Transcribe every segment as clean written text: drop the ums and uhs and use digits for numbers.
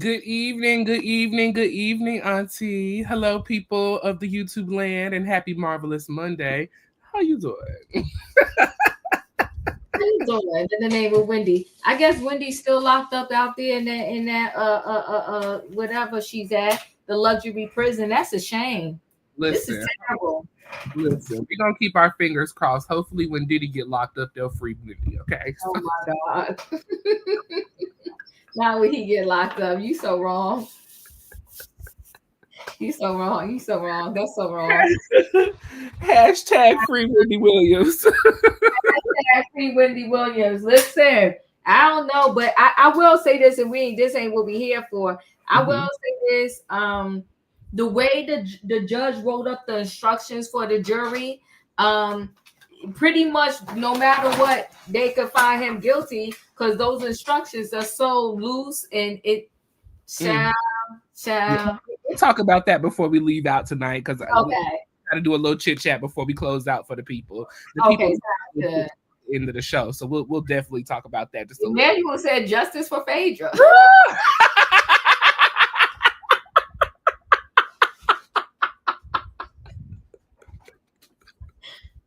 Good evening, good evening, good evening, Auntie. Hello, people of the YouTube land, and happy marvelous Monday. How you doing? How you doing? In the name of Wendy. I guess Wendy's still locked up out there in that whatever she's at, the luxury prison. That's a shame. This is Listen, terrible. listen. We're gonna keep our fingers crossed. Hopefully, when Diddy get locked up, they'll free Diddy. Okay. Oh my God. Now when he get locked up, you so wrong. You so wrong. You so wrong. That's so wrong. Hashtag free Wendy Williams. Free Wendy Williams. Listen, I don't know, but I will say this, and this ain't what we here for. I will say this. The way the judge wrote up the instructions for the jury, pretty much no matter what, they could find him guilty because those instructions are so loose and it shall. We'll talk about that before we leave out tonight because Okay. we got to do a little chit chat before we close out for the people. The Okay, people sounds good. into the show, so we'll definitely talk about that. Just a little. Emmanuel said justice for Phaedra.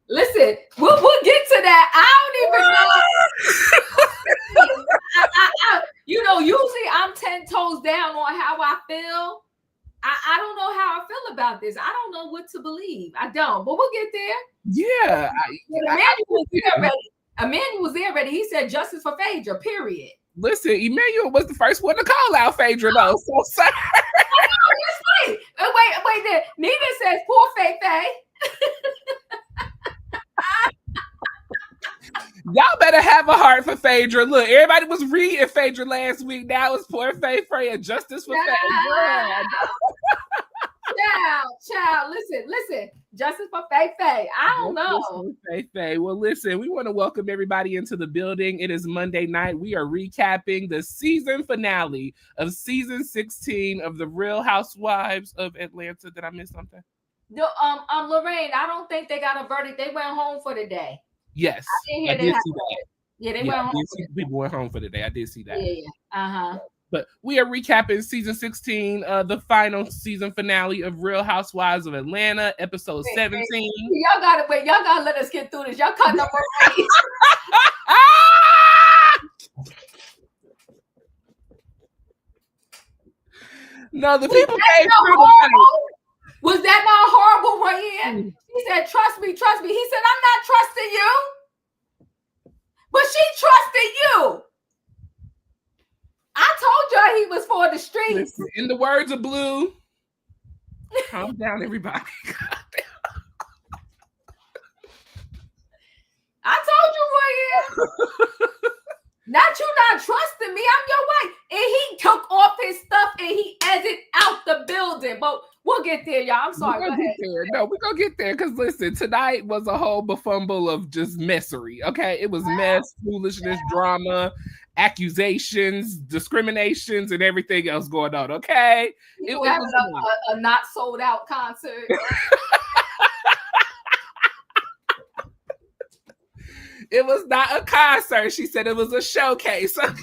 Listen, we'll get to that. I don't even know. Usually I'm 10 toes down on how I feel. I don't know how I feel about this. I don't know what to believe. I don't, but we'll get there. Yeah. Emmanuel was there already. He said justice for Phaedra, period. Listen, Emmanuel was the first one to call out Phaedra, though. So sorry. Wait. Nina says poor Faye. Y'all better have a heart for Phaedra. Look, everybody was reading Phaedra last week. Now it's poor Faye and justice for Phaedra. Child, listen. Justice for Faye. I don't know. Faye. Well, listen, we want to welcome everybody into the building. It is Monday night. We are recapping the season finale of season 16 of the Real Housewives of Atlanta. Did I miss something? Lorraine, I don't think they got a verdict. They went home for the day. Yes, I did see that. Yeah, they went home. People went home for the day. I did see that. Yeah. But we are recapping season 16, the final season finale of Real Housewives of Atlanta, episode 17. Y'all gotta wait. Y'all gotta let us get through this. Y'all cutting up already. No, the people came Was that not horrible, Royaire? He said, trust me. He said, I'm not trusting you. But she trusted you. I told y'all he was for the streets. Listen, in the words of Blue, calm down, everybody. I told you, Royaire. Not you not trusting me. I'm your wife. And he took off his stuff and he exited out the building. But we'll get there, y'all. I'm sorry. We're going to get there because, listen, tonight was a whole bufumble of just messery, okay? It was mess, foolishness, drama, accusations, discriminations, and everything else going on, okay? It was a not sold out concert. It was not a concert. She said it was a showcase. Okay?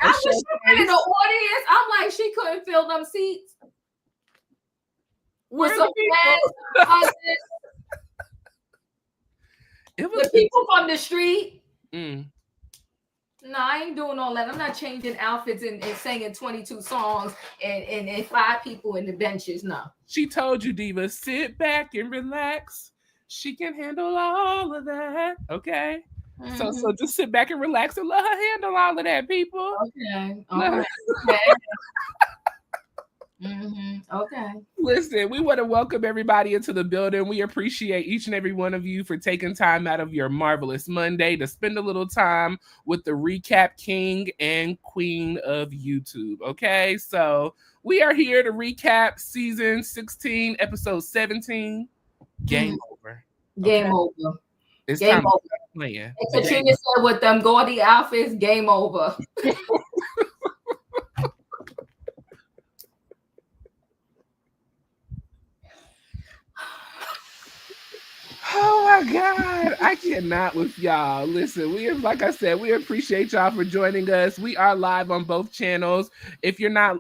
I was in the audience. I'm like, she couldn't fill them seats. With some fans, the people from the street. No, I ain't doing all that. I'm not changing outfits and singing 22 songs and 5 people in the benches. No. She told you, Diva, sit back and relax. She can handle all of that. Okay. So just sit back and relax and let her handle all of that, people. Okay. Okay. Listen, we want to welcome everybody into the building. We appreciate each and every one of you for taking time out of your marvelous Monday to spend a little time with the recap king and queen of YouTube. Okay, so we are here to recap season 16, episode 17. Game over. Game over. It's game time over. to start playing. And Katrina said with them gaudy outfits, game over. Oh my God, I cannot with y'all. Listen, like I said, we appreciate y'all for joining us. We are live on both channels. If you're not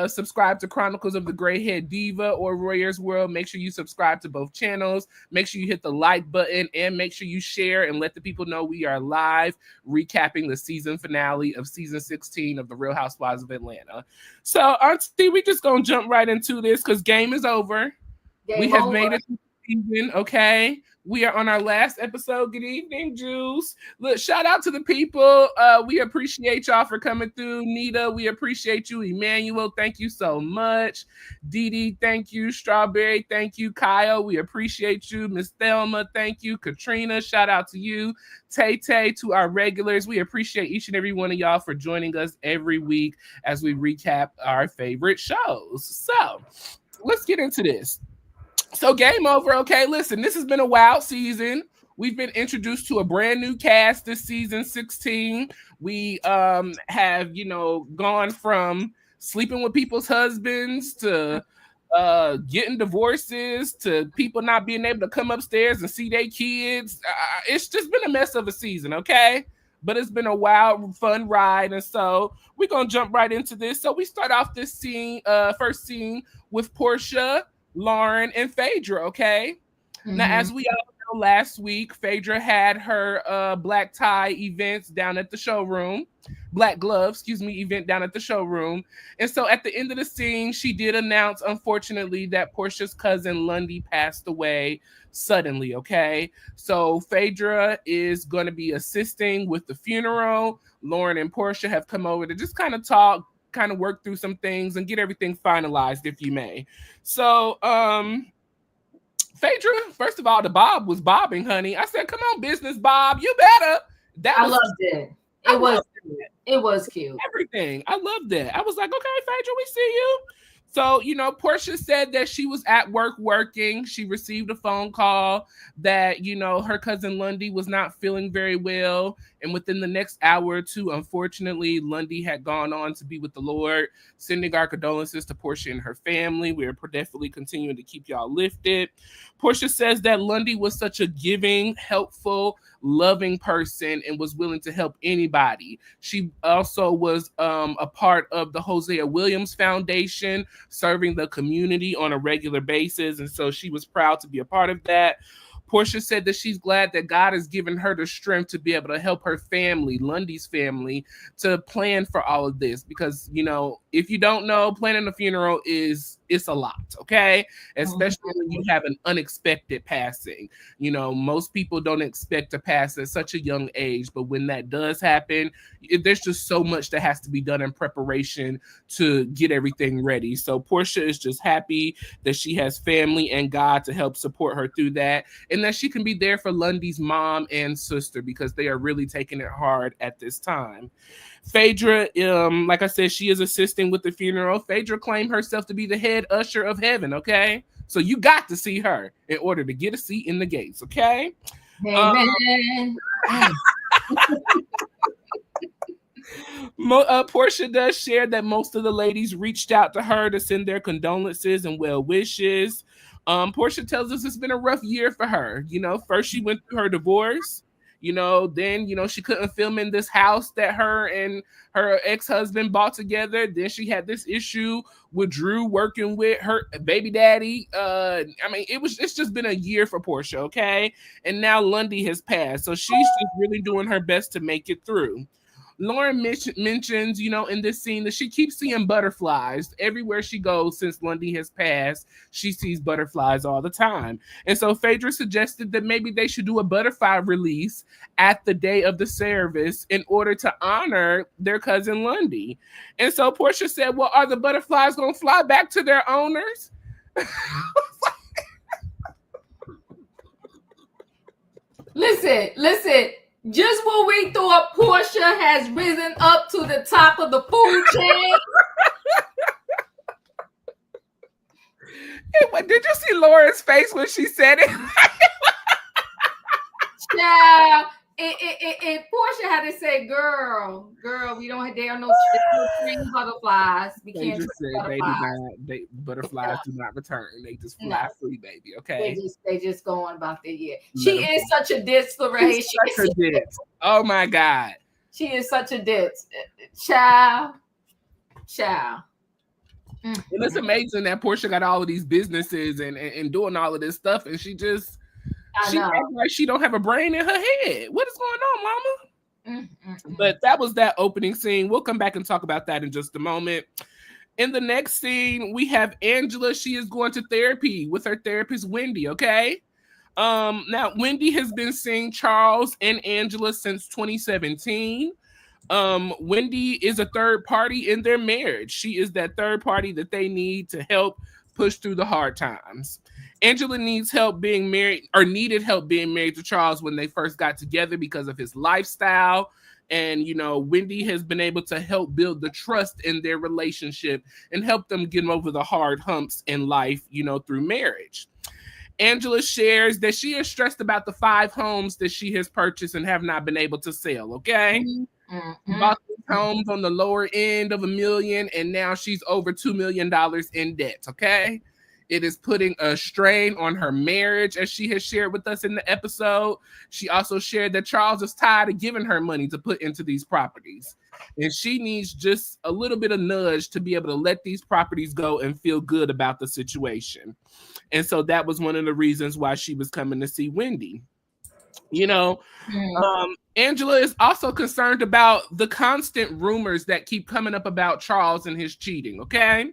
subscribed to Chronicles of the Gray Head Diva or Royaire's World, make sure you subscribe to both channels. Make sure you hit the like button and make sure you share and let the people know we are live recapping the season finale of season 16 of the Real Housewives of Atlanta. So, Auntie, we just gonna jump right into this because game is over. We have made it to the season, okay? We are on our last episode. Good evening, Juice. Look, shout out to the people. We appreciate y'all for coming through. Nita, we appreciate you. Emmanuel, thank you so much. Dee Dee, thank you. Strawberry, thank you. Kyle, we appreciate you. Miss Thelma, thank you. Katrina, shout out to you. Tay Tay, to our regulars, we appreciate each and every one of y'all for joining us every week as we recap our favorite shows. So, let's get into this. So game over, okay? Listen, this has been a wild season. We've been introduced to a brand new cast this season 16. We have, gone from sleeping with people's husbands to getting divorces to people not being able to come upstairs and see their kids. It's just been a mess of a season, okay? But it's been a wild, fun ride. And so we're going to jump right into this. So we start off this first scene with Porsha, Lauren, and Phaedra, okay? Mm-hmm. Now, as we all know, last week, Phaedra had her black tie events down at the showroom. Black gloves, event down at the showroom. And so at the end of the scene, she did announce, unfortunately, that Porsha's cousin Lundy passed away suddenly, okay? So Phaedra is going to be assisting with the funeral. Lauren and Porsha have come over to just kind of talk, kind of work through some things and get everything finalized, if you may. So, Phaedra, first of all, the Bob was bobbing, honey. I said, come on, business Bob, you better. I loved it. It was cute. Everything. I loved that. I was like, okay, Phaedra, we see you. So, Porsha said that she was at work working. She received a phone call that, her cousin Lundy was not feeling very well. And within the next hour or two, unfortunately, Lundy had gone on to be with the Lord. Sending our condolences to Porsha and her family. We're definitely continuing to keep y'all lifted. Porsha says that Lundy was such a giving, helpful, loving person and was willing to help anybody. She also was a part of the Hosea Williams Foundation, serving the community on a regular basis. And so she was proud to be a part of that. Porsha said that she's glad that God has given her the strength to be able to help her family, Lundy's family, to plan for all of this. Because, if you don't know, planning a funeral it's a lot, okay? Especially when you have an unexpected passing. Most people don't expect to pass at such a young age, but when that does happen, there's just so much that has to be done in preparation to get everything ready. So Porsha is just happy that she has family and God to help support her through that, and that she can be there for Lundy's mom and sister because they are really taking it hard at this time. Phaedra, like I said, she is assisting with the funeral. Phaedra claimed herself to be the head usher of heaven, okay? So you got to see her in order to get a seat in the gates, okay? Amen. Porsha does share that most of the ladies reached out to her to send their condolences and well wishes. Porsha tells us it's been a rough year for her. First she went through her divorce. Then, she couldn't film in this house that her and her ex-husband bought together. Then she had this issue with Drew working with her baby daddy. It's just been a year for Porsha, okay? And now Lundy has passed. So she's just really doing her best to make it through. Lauren mentions, in this scene that she keeps seeing butterflies everywhere she goes since Lundy has passed. She sees butterflies all the time. And so Phaedra suggested that maybe they should do a butterfly release at the day of the service in order to honor their cousin Lundy. And so Porsha said, well, are the butterflies going to fly back to their owners? Listen. Just when we thought Porsha has risen up to the top of the food chain. Did you see Lauren's face when she said it? Child, And Porsha had to say, girl, we don't have, there are no train butterflies. We They can't just train said they do butterflies. not. Butterflies do not return. They just No, fly free, baby. Okay. they just go on about their year. Let She 'em is fly. such a ditz, Lorraine. She's such a ditz. Oh my God. She is such a ditz. Child. And it's amazing that Porsha got all of these businesses and doing all of this stuff, and she act like she don't have a brain in her head. What is going on, mama? But that was that opening scene. We'll come back and talk about that in just a moment. In the next scene, we have Angela. She is going to therapy with her therapist, Wendy, okay? Now, Wendy has been seeing Charles and Angela since 2017. Wendy is a third party in their marriage. She is that third party that they need to help push through the hard times. Angela needs help being married, or needed help being married to Charles when they first got together because of his lifestyle. And, Wendy has been able to help build the trust in their relationship and help them get over the hard humps in life, through marriage. Angela shares that she is stressed about the 5 homes that she has purchased and have not been able to sell, okay? Bought these homes on the lower end of $1 million, and now she's over $2 million in debt, okay? It is putting a strain on her marriage, as she has shared with us in the episode. She also shared that Charles is tired of giving her money to put into these properties, and she needs just a little bit of nudge to be able to let these properties go and feel good about the situation. And so that was one of the reasons why she was coming to see Wendy. Angela is also concerned about the constant rumors that keep coming up about Charles and his cheating, okay?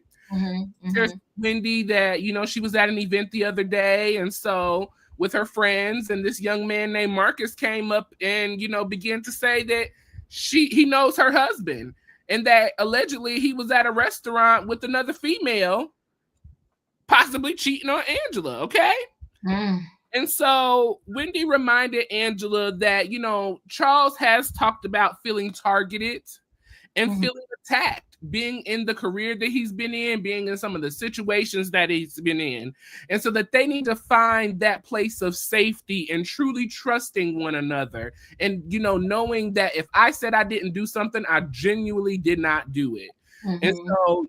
There's Wendy that, she was at an event the other day, and so with her friends, and this young man named Marcus came up and, began to say that he knows her husband, and that allegedly he was at a restaurant with another female, possibly cheating on Angela, okay? And so Wendy reminded Angela that, Charles has talked about feeling targeted and feeling attacked, being in the career that he's been in, being in some of the situations that he's been in. And so that they need to find that place of safety and truly trusting one another. And, knowing that if I said I didn't do something, I genuinely did not do it. And so,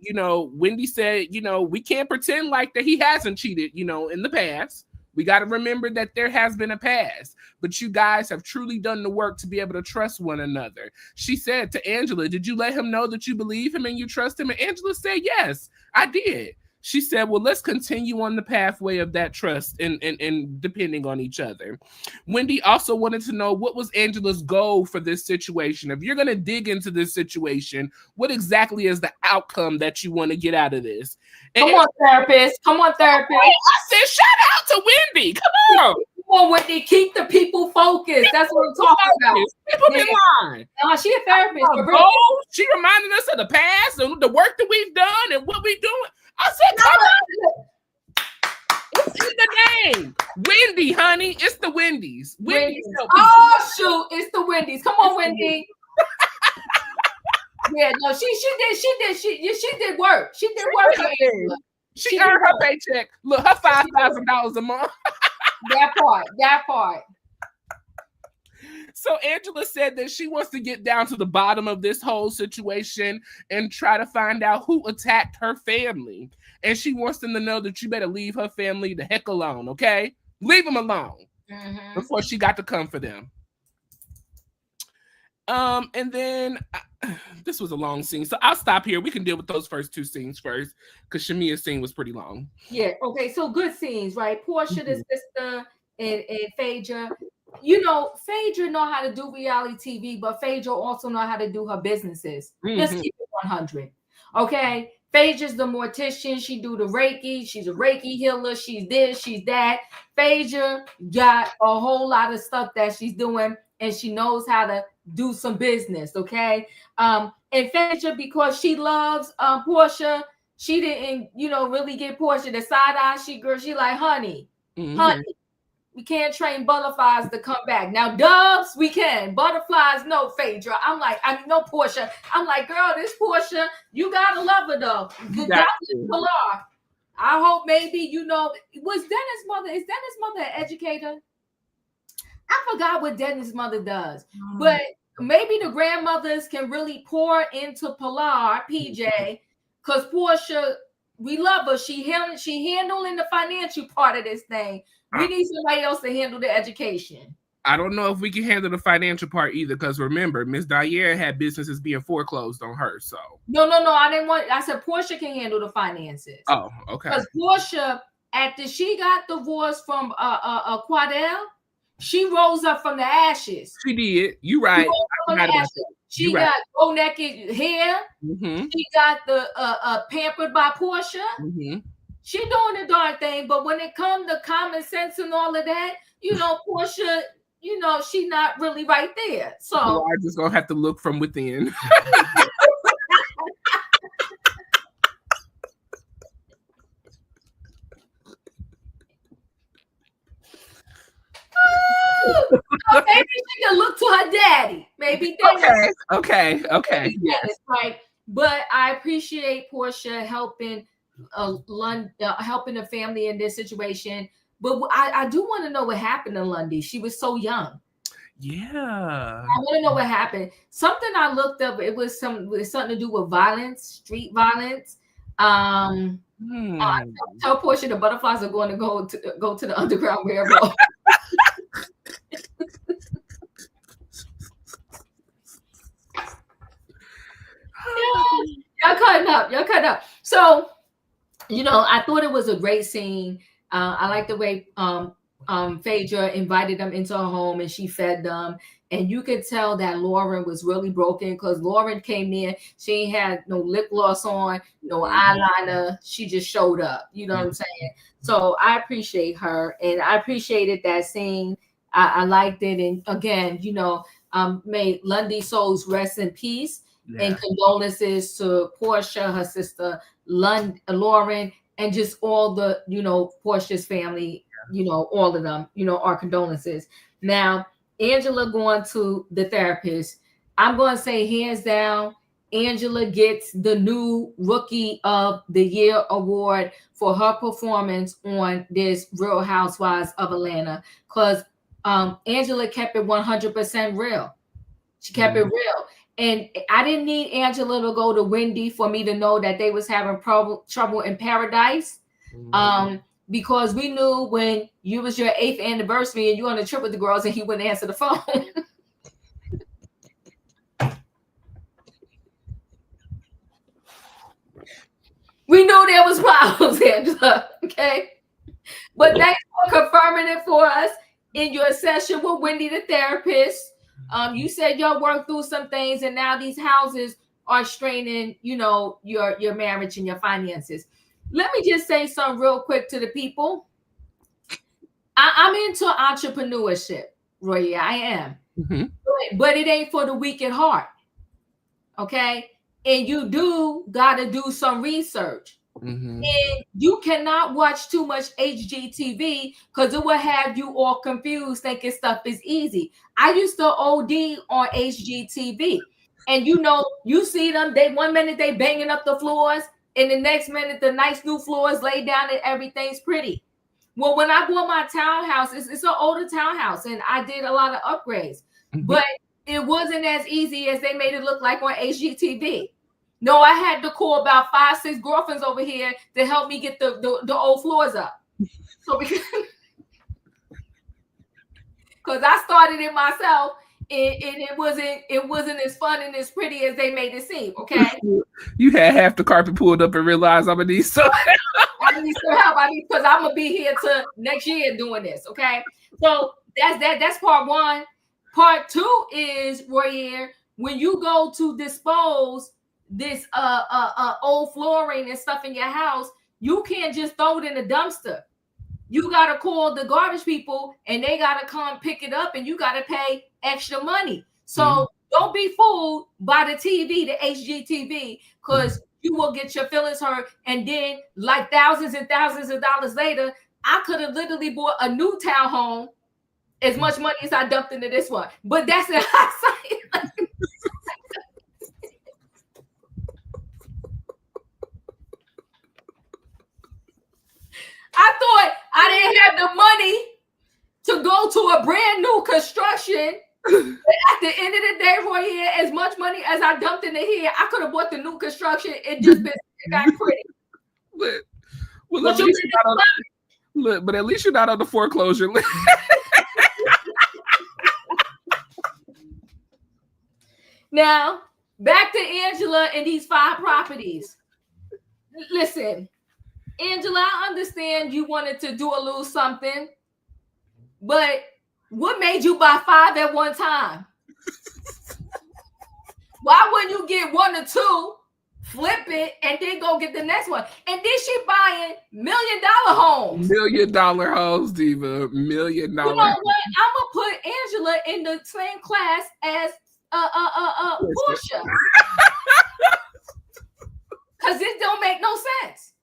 Wendy said, we can't pretend like that he hasn't cheated, in the past. We got to remember that there has been a past, but you guys have truly done the work to be able to trust one another. She said to Angela, did you let him know that you believe him and you trust him? And Angela said, yes, I did. She said, well, let's continue on the pathway of that trust and depending on each other. Wendy also wanted to know, what was Angela's goal for this situation? If you're going to dig into this situation, what exactly is the outcome that you want to get out of this? Come on, therapist. I said, shout out to Wendy. Come on. Come on, Wendy. Keep the people focused. That's what I'm talking about. People in line. She a therapist. She reminded us of the past and the work that we've done and what we're doing. I said, come on. It's in the name. Wendy, honey. It's the Wendy's. Oh, shoot. It's the Wendy's. Come on, Wendy. Yeah, no, she did work. She did work. She earned her paycheck. Look, her $5,000 a month. That part. So Angela said that she wants to get down to the bottom of this whole situation and try to find out who attacked her family. And she wants them to know that you better leave her family the heck alone, okay? Leave them alone before she got to come for them. And then this was a long scene, so I'll stop here. We can deal with those first 2 scenes first, because Shamea's scene was pretty long. Yeah, okay, so good scenes, right? Porsha, the sister, and Phaedra. Phaedra know how to do reality TV, but Phaedra also know how to do her businesses. Let's keep it 100. Okay? Phaedra's the mortician. She do the Reiki. She's a Reiki healer. She's this, she's that. Phaedra got a whole lot of stuff that she's doing, and she knows how to do some business, okay? And Phaedra, because she loves Porsha, she didn't, really get Porsha the side eye. She like, honey, we can't train butterflies to come back. Now, doves, we can. Butterflies, no, Phaedra. No, Porsha. I'm like, girl, this Porsha, you gotta love her though. I hope maybe, is Dennis' mother an educator? I forgot what Dennis' mother does, but maybe the grandmothers can really pour into Pilar, PJ, because Porsha, we love her. She handling the financial part of this thing. We need somebody else to handle the education. I don't know if we can handle the financial part either, because remember, Miss Royaire had businesses being foreclosed on her. So no, I didn't want. I said Porsha can handle the finances. Oh, okay. Because Porsha, after she got divorced from Quadell, she rose up from the ashes. She did. You right. She got go naked hair. Mm-hmm. She got the pampered by Porsha. Mm-hmm. She doing the darn thing, but when it comes to common sense and all of that, Porsha, she not really right there. So I'm just gonna have to look from within. Maybe she can look to her daddy. Maybe okay. Yes, right. But I appreciate Porsha helping helping the family in this situation. But I do want to know what happened to Lundy. She was so young. Yeah. I want to know what happened. Something I looked up, it was something to do with violence, street violence. Tell Porsha the butterflies are going to go to the Underground Railroad. Y'all cutting up. So, I thought it was a great scene. I like the way Phaedra invited them into her home and she fed them. And you could tell that Lauren was really broken because Lauren came in. She ain't had no lip gloss on, no eyeliner. She just showed up. You know what I'm saying? So I appreciate her. And I appreciated that scene. I liked it. And again, may Lundy souls rest in peace. Yeah. And condolences to Porsha, her sister, Lauren, and just all the, Porsha's family, all of them, our condolences. Now, Angela going to the therapist. I'm going to say hands down, Angela gets the new Rookie of the Year award for her performance on this Real Housewives of Atlanta because Angela kept it 100% real. She kept it real. And I didn't need Angela to go to Wendy for me to know that they was having trouble in paradise. Because we knew when you was your 8th anniversary and you on a trip with the girls and he wouldn't answer the phone. We knew there was problems, Angela. Okay. But thanks for confirming it for us in your session with Wendy, the therapist. You said y'all worked through some things and now these houses are straining, your marriage and your finances. Let me just say something real quick to the people. I'm into entrepreneurship, Royaire. I am. Mm-hmm. But it ain't for the weak at heart. Okay? And you got to do some research. Mm-hmm. And you cannot watch too much HGTV because it will have you all confused thinking stuff is easy. I used to OD on HGTV. And you see them, 1 minute they banging up the floors, and the next minute the nice new floors laid down and everything's pretty. Well, when I bought my townhouse, it's an older townhouse, and I did a lot of upgrades. Mm-hmm. But it wasn't as easy as they made it look like on HGTV. No, I had to call about 5-6 girlfriends over here to help me get the old floors up. So because I started it myself, and it wasn't as fun and as pretty as they made it seem. Okay, you had half the carpet pulled up and realized I'm gonna need some. I need some help. Because I'm gonna be here till next year doing this. Okay, so that's part one. Part two is Royaire, when you go to dispose this old flooring and stuff in your house, you can't just throw it in the dumpster. You gotta call the garbage people and they gotta come pick it up and you gotta pay extra money. So don't be fooled by the TV, the HGTV, because you will get your feelings hurt. And then like thousands and thousands of dollars later, I could have literally bought a new townhome as much money as I dumped into this one. But that's in hindsight. I thought I didn't have the money to go go to a brand new construction. At the end of the day, Royaire, as much money as I dumped into here, I could have bought the new construction. It just been back pretty. Well, at least but at least you're not on the foreclosure list. Now, back to Angela and these 5 properties. Listen, Angela, I understand you wanted to do a little something, but what made you buy 5 at one time? Why wouldn't you get 1 or 2, flip it, and then go get the next one? And then she buying $1 million homes. $1 million homes, Diva. $1 million. You know what? I'm gonna put Angela in the same class as Porsha. Because this don't make no sense.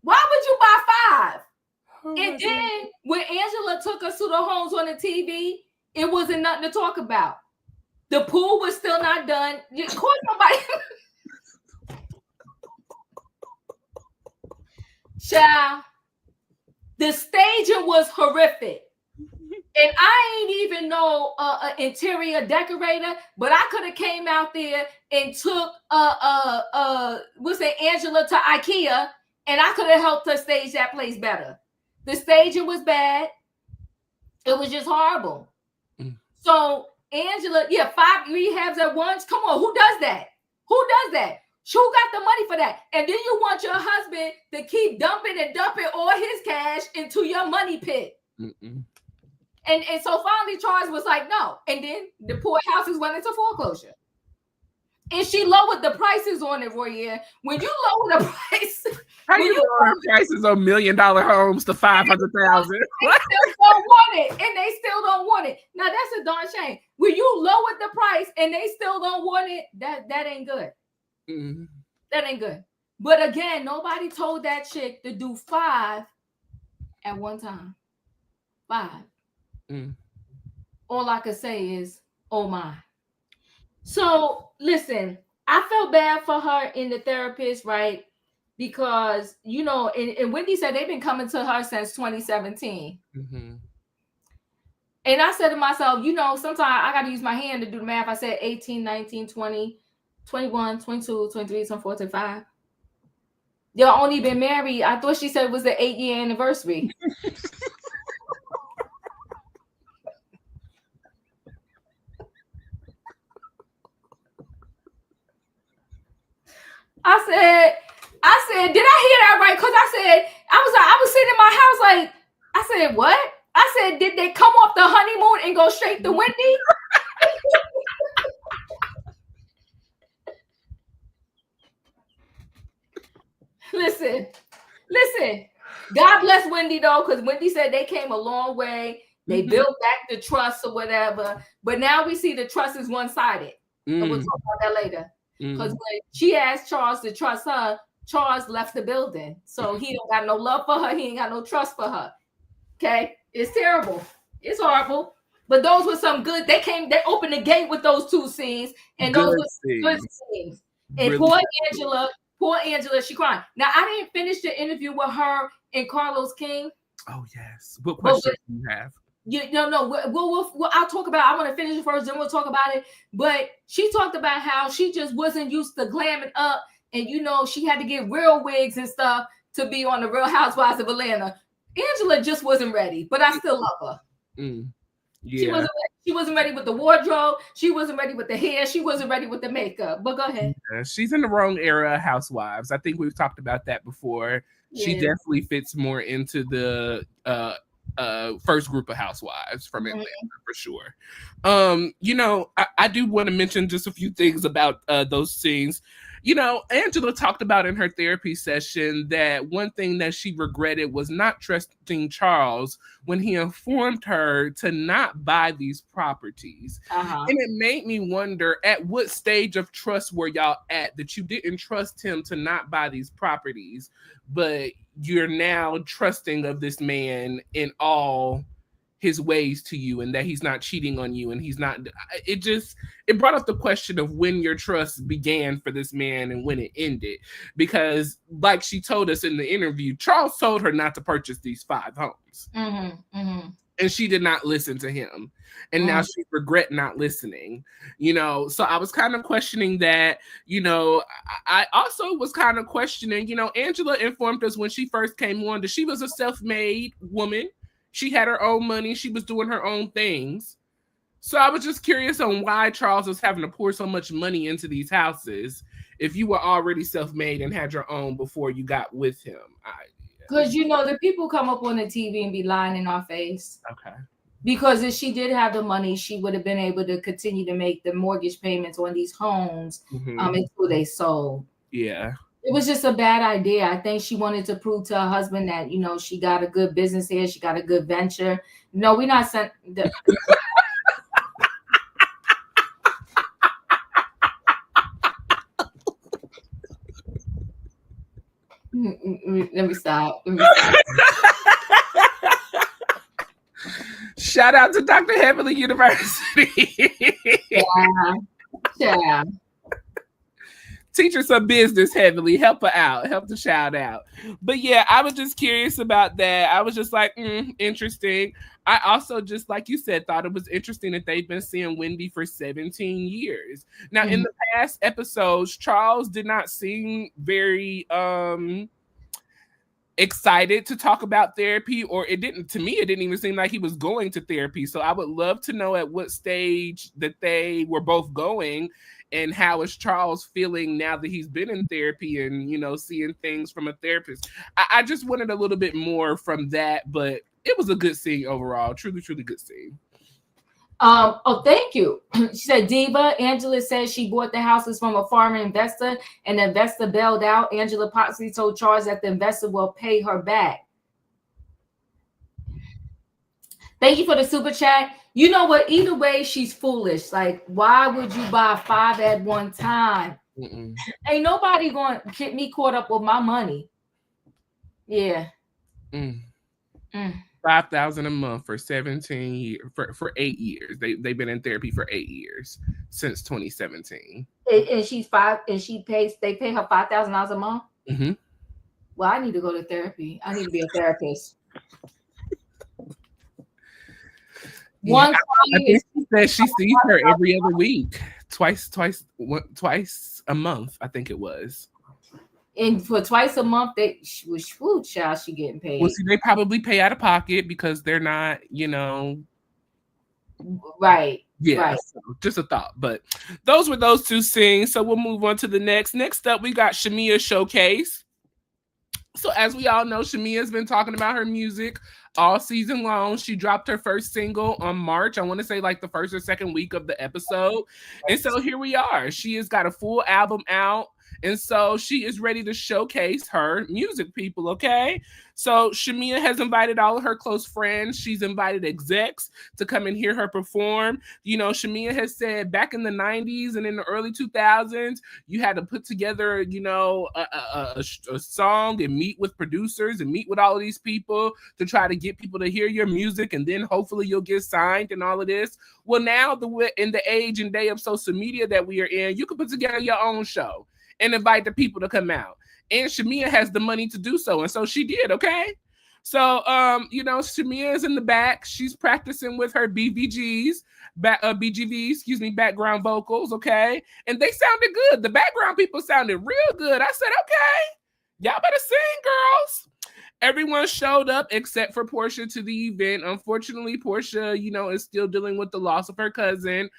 Why would you buy 5? And then when Angela took us to the homes on the TV, it wasn't nothing to talk about. The pool was still not done. Of course, nobody. Child, the staging was horrific. And I ain't even know an interior decorator, but I could have came out there and took Angela to IKEA, and I could have helped her stage that place better. The staging was bad. It was just horrible. So Angela, 5 rehabs at once. Come on, who does that? Who does that? Who got the money for that? And then you want your husband to keep dumping all his cash into your money pit. And so finally Charles was like, no. And then the poor houses went into foreclosure. And she lowered the prices on it, Royaire. When you lower the price, how you lower prices on $1 million homes to 500,000? They still don't want it, and they still don't want it. Now that's a darn shame. When you lower the price and they still don't want it, that ain't good. That ain't good. But again, nobody told that chick to do 5 at one time. 5. All I could say is, oh my. So listen, I felt bad for her in the therapist, right? Because, and Wendy said they've been coming to her since 2017. And I said to myself, sometimes I got to use my hand to do the math. I said 18, 19, 20, 21, 22, 23, 24, 25. Y'all only been married. I thought she said it was the 8-year anniversary. I said, did I hear that right? Because I was sitting in my house like, I said, what? I said, did they come off the honeymoon and go straight to Wendy? Listen. God bless Wendy though, because Wendy said they came a long way. They built back the trust or whatever. But now we see the trust is one-sided. And we'll talk about that later. Because when she asked Charles to trust her, Charles left the building. So he don't got no love for her. He ain't got no trust for her. Okay? It's terrible. It's horrible. But those were some good. They opened the gate with those 2 scenes. And those were good scenes. And really poor Angela, she crying. Now, I didn't finish the interview with her and Carlos King. Oh, yes. What question do you have? No. We'll I'll talk about. I want to finish it first, then we'll talk about it. But she talked about how she just wasn't used to glamming up, and she had to get real wigs and stuff to be on the Real Housewives of Atlanta. Angela just wasn't ready, but I still love her. Yeah. She wasn't ready with the wardrobe. She wasn't ready with the hair. She wasn't ready with the makeup. But go ahead. Yeah, she's in the wrong era of Housewives. I think we've talked about that before. Yeah. She definitely fits more into the first group of housewives from Atlanta for sure. I do want to mention just a few things about those scenes. Angela talked about in her therapy session that one thing that she regretted was not trusting Charles when he informed her to not buy these properties. And it made me wonder, at what stage of trust were y'all at that you didn't trust him to not buy these properties, but you're now trusting of this man in all his ways to you, and that he's not cheating on you, and he's not. It brought up the question of when your trust began for this man and when it ended, because like she told us in the interview, Charles told her not to purchase these 5 homes. And and she did not listen to him. And now she regret not listening, So I was kind of questioning that, I also was kind of questioning, Angela informed us when she first came on that she was a self-made woman. She had her own money. She was doing her own things. So I was just curious on why Charles was having to pour so much money into these houses if you were already self-made and had your own before you got with him. Because, the people come up on the TV and be lying in our face. Okay. Because if she did have the money, she would have been able to continue to make the mortgage payments on these homes until they sold. Yeah. It was just a bad idea. I think she wanted to prove to her husband that, she got a good business here. She got a good venture. No, we're not sent. Let me stop. Shout out to Dr. Heavenly University. Yeah. Teach her some business, Heavenly. Help her out. Help the child out. But yeah, I was just curious about that. I was just like, interesting. I also, just like you said, thought it was interesting that they've been seeing Wendy for 17 years. Now, in the past episodes, Charles did not seem very excited to talk about therapy, or it didn't even seem like he was going to therapy. So I would love to know at what stage that they were both going, and how is Charles feeling now that he's been in therapy and, seeing things from a therapist. I just wanted a little bit more from that, but it was a good scene overall. Truly, truly good scene. Thank you. She said, Diva, Angela says she bought the houses from a foreign investor and the investor bailed out. Angela possibly told Charles that the investor will pay her back. Thank you for the super chat. You know what? Either way, she's foolish. Like, why would you buy 5 at one time? Ain't nobody going to get me caught up with my money. Yeah. $5,000 a month for 17 years, for 8 years. They've been in therapy for 8 years since 2017. And she's 5, and they pay her $5,000 a month. Well, I need to go to therapy. I need to be a therapist. I think she said she sees her every other week, twice a month. I think it was. And for twice a month, child, she getting paid. Well, see, they probably pay out of pocket because they're not, Right. Yeah, right. So just a thought. But those were those two scenes. So we'll move on to the next. Next up, we got Shamea Showcase. So as we all know, Shamea's been talking about her music all season long. She dropped her first single on March. I want to say like the first or second week of the episode. And so here we are. She has got a full album out. And so she is ready to showcase her music, people, okay? So Shamea has invited all of her close friends. She's invited execs to come and hear her perform. Shamea has said back in the 90s and in the early 2000s, you had to put together, a song and meet with producers and meet with all of these people to try to get people to hear your music, and then hopefully you'll get signed and all of this. Well, now in the age and day of social media that we are in, you can put together your own show and invite the people to come out. And Shamea has the money to do so. And so she did, okay? So, Shamea is in the back. She's practicing with her BGVs, background vocals, okay? And they sounded good. The background people sounded real good. I said, okay, y'all better sing, girls. Everyone showed up except for Porsha to the event. Unfortunately, Porsha, is still dealing with the loss of her cousin.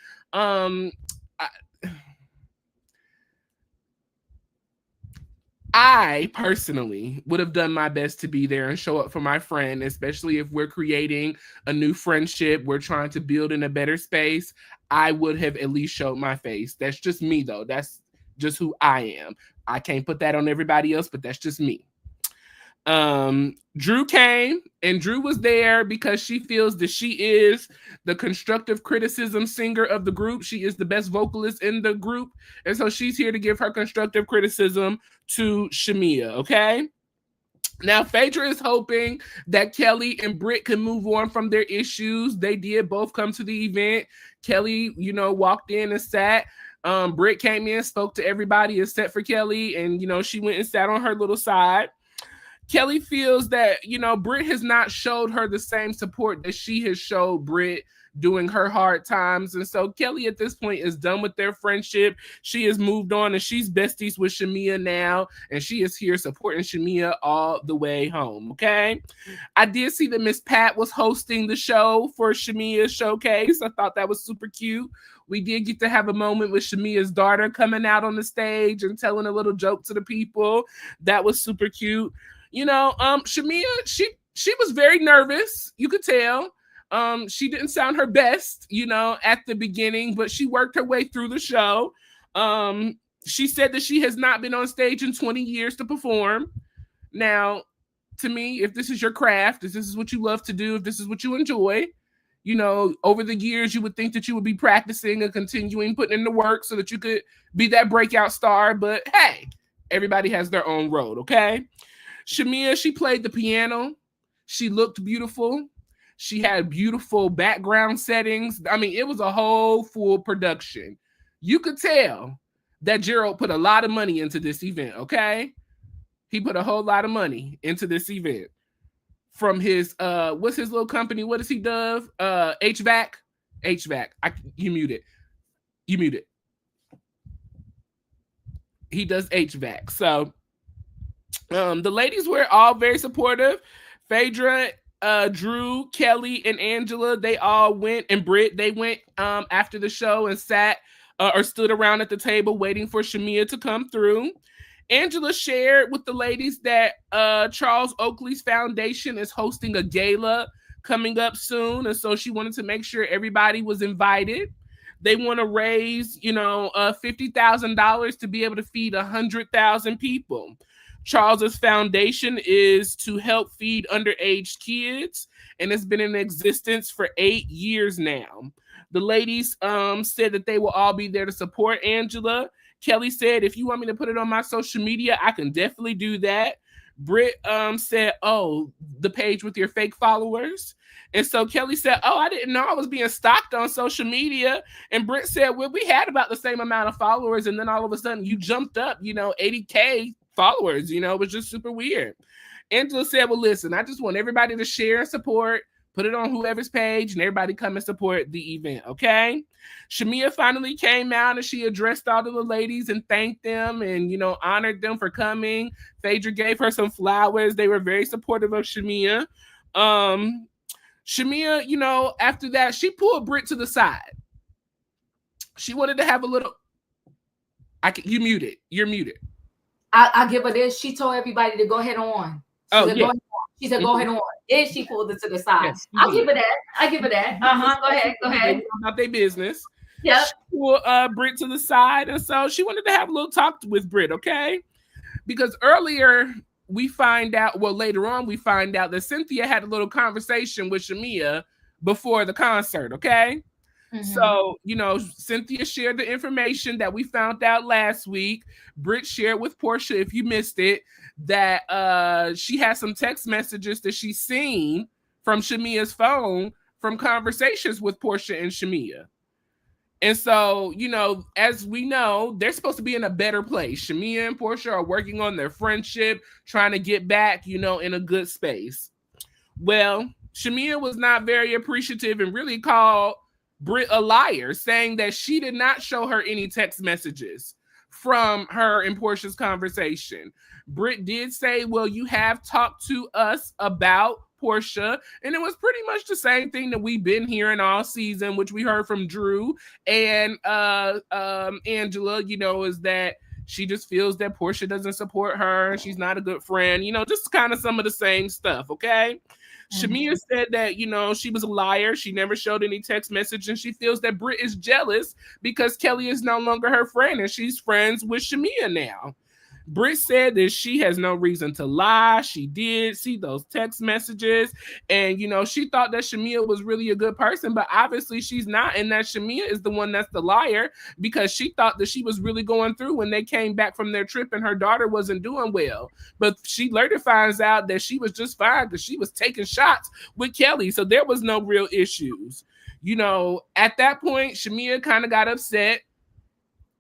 I personally would have done my best to be there and show up for my friend, especially if we're creating a new friendship. We're trying to build in a better space. I would have at least showed my face. That's just me, though. That's just who I am. I can't put that on everybody else, but that's just me. Drew came, and Drew was there because she feels that she is the constructive criticism singer of the group. She is the best vocalist in the group, and so she's here to give her constructive criticism to Shamea, okay? Now, Phaedra is hoping that Kelly and Brit can move on from their issues. They did both come to the event. Kelly, walked in and sat. Brit came in, spoke to everybody except for Kelly, and, she went and sat on her little side. Kelly feels that, Brit has not showed her the same support that she has showed Brit during her hard times. And so Kelly at this point is done with their friendship. She has moved on and she's besties with Shamea now. And she is here supporting Shamea all the way home. Okay. I did see that Miss Pat was hosting the show for Shamea's showcase. I thought that was super cute. We did get to have a moment with Shamea's daughter coming out on the stage and telling a little joke to the people. That was super cute. Shamea, she was very nervous. You could tell. She didn't sound her best, at the beginning, but she worked her way through the show. She said that she has not been on stage in 20 years to perform. Now, to me, if this is your craft, if this is what you love to do, if this is what you enjoy, over the years, you would think that you would be practicing and continuing putting in the work so that you could be that breakout star. But hey, everybody has their own road, okay? Shamea, she played the piano. She looked beautiful. She had beautiful background settings. I mean, it was a whole full production. You could tell that Gerald put a lot of money into this event, okay? He put a whole lot of money into this event. From his, what's his little company? What does he do? HVAC? HVAC. You muted. He does HVAC. So, the ladies were all very supportive. Phaedra, Drew, Kelly, and Angela, they all went, and Brit, they went after the show and sat or stood around at the table waiting for Shamea to come through. Angela shared with the ladies that Charles Oakley's foundation is hosting a gala coming up soon, and so she wanted to make sure everybody was invited. They want to raise, $50,000 to be able to feed 100,000 people. Charles's foundation is to help feed underage kids, and it's been in existence for 8 years now. The ladies said that they will all be there to support Angela. Kelly said, if you want me to put it on my social media, I can definitely do that. Brit said, oh, the page with your fake followers. And so Kelly said, oh, I didn't know I was being stalked on social media. And Brit said, well, we had about the same amount of followers. And then all of a sudden you jumped up, 80K followers, it was just super weird. Angela said, well, listen, I just want everybody to share and support, put it on whoever's page, and everybody come and support the event, okay? Shamea finally came out and she addressed all of the ladies and thanked them and, honored them for coming. Phaedra gave her some flowers. They were very supportive of Shamea. Shamea, after that, she pulled Brit to the side. She wanted to have a little... You muted. You're muted. I'll give her this. She told everybody to go ahead on. She said, go ahead on. Then she pulled it to the side. Yes, I'll give her that. Go ahead. About their business. Yep. She pulled Brit to the side. And so she wanted to have a little talk with Brit, okay? Because later on, we find out that Cynthia had a little conversation with Shamea before the concert, okay? Mm-hmm. So, Cynthia shared the information that we found out last week. Brit shared with Porsha, if you missed it, that she has some text messages that she's seen from Shamea's phone from conversations with Porsha and Shamea. And so, as we know, they're supposed to be in a better place. Shamea and Porsha are working on their friendship, trying to get back, in a good space. Well, Shamea was not very appreciative and really called Brit a liar, saying that she did not show her any text messages from her and Porsha's conversation. Brit did say, well, you have talked to us about Porsha, and it was pretty much the same thing that we've been hearing all season, which we heard from Drew and Angela, is that she just feels that Porsha doesn't support her, she's not a good friend, just kind of some of the same stuff, okay? Shamea said that, she was a liar. She never showed any text message, and she feels that Brit is jealous because Kelly is no longer her friend, and she's friends with Shamea now. Brit said that she has no reason to lie. She did see those text messages, and, she thought that Shamea was really a good person, but obviously she's not, and that Shamea is the one that's the liar because she thought that she was really going through when they came back from their trip and her daughter wasn't doing well. But she later finds out that she was just fine because she was taking shots with Kelly, so there was no real issues. At that point, Shamea kind of got upset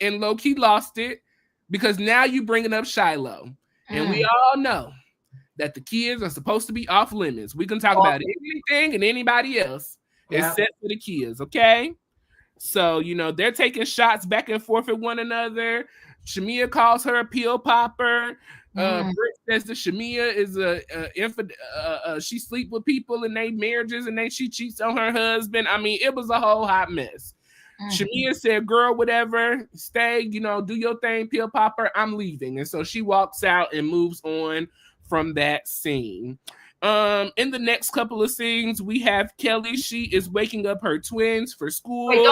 and low-key lost it, because now you bringing up Shiloh. And we all know that the kids are supposed to be off limits. We can talk about anything and anybody else except for the kids, okay? So, they're taking shots back and forth at one another. Shamea calls her a pill popper. Brit says that Shamea is she sleep with people in their marriages and then she cheats on her husband. I mean, it was a whole hot mess. Shamea said, girl, whatever, stay, do your thing, pill popper, I'm leaving. And so she walks out and moves on from that scene. In the next couple of scenes, we have Kelly. She is waking up her twins for school. Wait,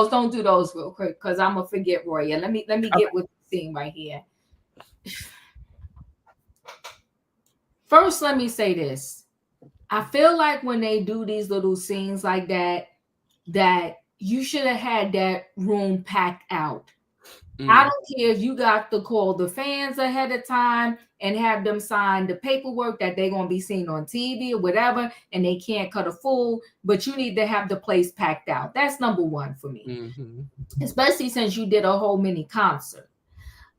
don't do those real quick, because I'm gonna forget Roya. Let me get with the scene right here. First, let me say this. I feel like when they do these little scenes like that you should have had that room packed out. I don't care if you got to call the fans ahead of time and have them sign the paperwork that they're going to be seen on TV or whatever, and they can't cut a fool, but you need to have the place packed out. That's number one for me, especially since you did a whole mini concert.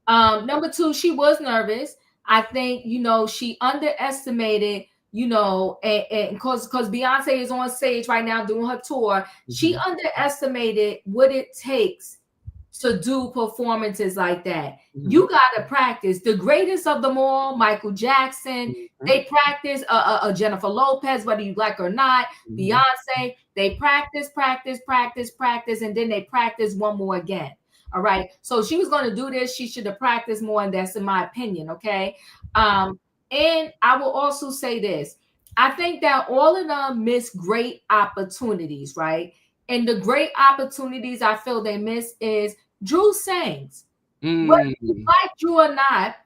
Number two, she was nervous. I think, she underestimated, and because Beyonce is on stage right now doing her tour, she underestimated what it takes to do performances like that. You got to practice. The greatest of them all, Michael Jackson, they practice, Jennifer Lopez, whether you like or not, Beyonce, they practice, and then they practice one more again. All right. So she was going to do this. She should have practiced more, and that's in my opinion. Okay. And I will also say this. I think that all of them miss great opportunities, right? And the great opportunities I feel they miss is Drew sings. Whether you like Drew or not,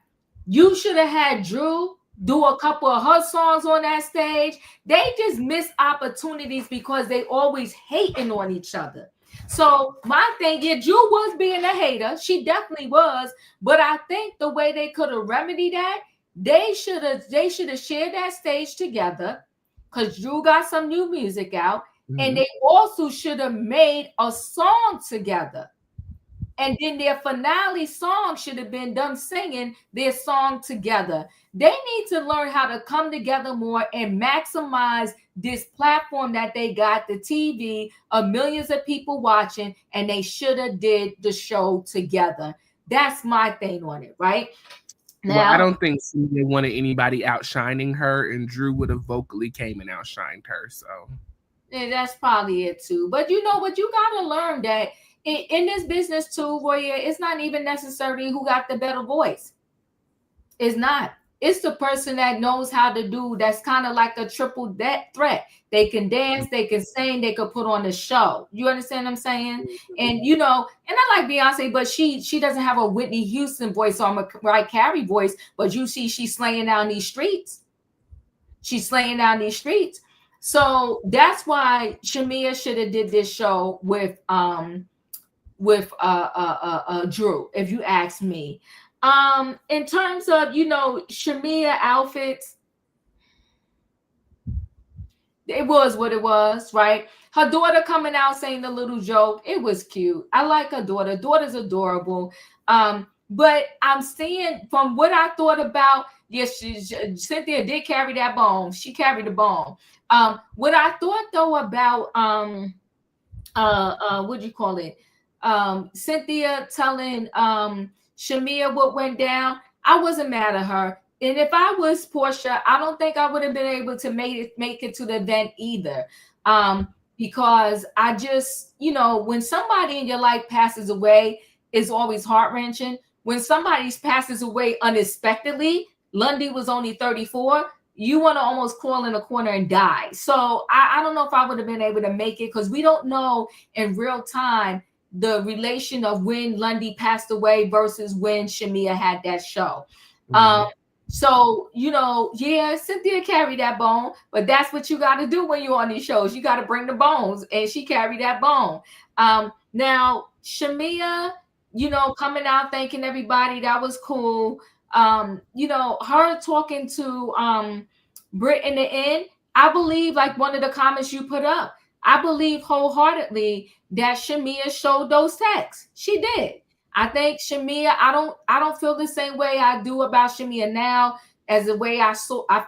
you should have had Drew do a couple of her songs on that stage. They just miss opportunities because they always hating on each other. So my thing, Drew was being a hater. She definitely was. But I think the way they could have remedied that, they should have shared that stage together, because Drew got some new music out. And they also should have made a song together. And then their finale song should have been them singing their song together. They need to learn how to come together more and maximize this platform that they got, the TV, of millions of people watching, and they should have did the show together. That's my thing on it, right? Now, well, I don't think Shamea wanted anybody outshining her, and Drew would have vocally came and outshined her, so... Yeah, that's probably it too. But you know what? You got to learn that in this business too, Royaire, it's not even necessarily who got the better voice. It's not. It's the person that knows how to do, that's kind of like a triple threat. They can dance, they can sing, they can put on a show. You understand what I'm saying? And, and I like Beyonce, but she doesn't have a Whitney Houston voice or a Mariah Carey voice, but you see she's slaying down these streets. She's slaying down these streets. So that's why Shamea should have did this show with Drew, if you ask me. In terms of, Shamea outfits, it was what it was, right? Her daughter coming out saying the little joke, it was cute. I like her daughter. Daughter's adorable. But I'm seeing from what I thought about, yes, Cynthia did carry that bone. She carried the bone. What I thought though about what'd you call it? Cynthia telling Shamea what went down, I wasn't mad at her. And if I was Porsha, I don't think I would have been able to make it to the event either. Because I just, when somebody in your life passes away, it's always heart-wrenching. When somebody passes away unexpectedly, Lundy was only 34, you want to almost crawl in a corner and die. So I don't know if I would have been able to make it, because we don't know in real time the relation of when Lundy passed away versus when Shamea had that show. So, Cynthia carried that bone, but that's what you got to do when you're on these shows. You got to bring the bones, and she carried that bone. Now, Shamea, coming out, thanking everybody, that was cool. Her talking to Brit in the end, I believe, like one of the comments you put up, I believe wholeheartedly that Shamea showed those texts. She did. I think Shamea, I don't feel the same way I do about Shamea now as the way I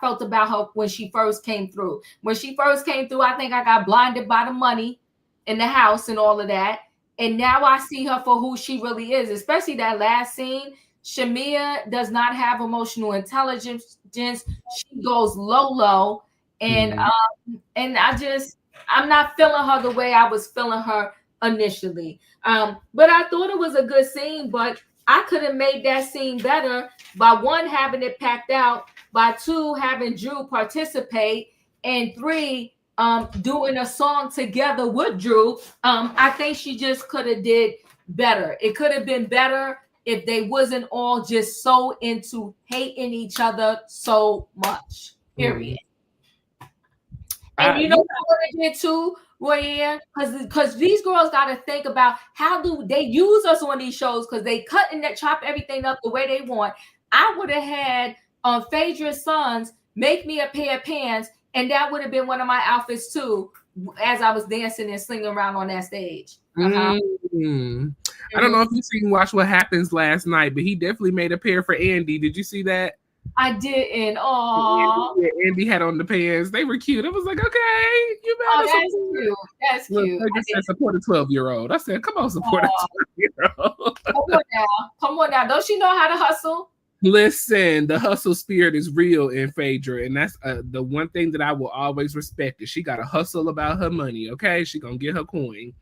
felt about her when she first came through. When she first came through, I think I got blinded by the money in the house and all of that. And now I see her for who she really is, especially that last scene. Shamea does not have emotional intelligence. She goes low, and I'm not feeling her the way I was feeling her initially. But I thought it was a good scene, but I could have made that scene better by one, having it packed out, by two, having Drew participate, and three, doing a song together with Drew. I think she just could have did better. It could have been better if they wasn't all just so into hating each other so much. Period. And you know what I want to get to, Royaire? Because these girls got to think about how do they use us on these shows, because they cut and they chop everything up the way they want. I would have had Phaedra's sons make me a pair of pants, and that would have been one of my outfits too, as I was dancing and slinging around on that stage. I don't know if you watch What Happens last night, but he definitely made a pair for Andy. Did you see that? I didn't. Oh, Andy had on the pants. They were cute. I was like, okay, you better. That's cute. That's cute. I said, support a 12-year-old. I said, come on, support a 12-year-old. Come on now. Don't she know how to hustle? Listen, the hustle spirit is real in Phaedra, and that's the one thing that I will always respect is she got to hustle about her money. Okay, she gonna get her coin.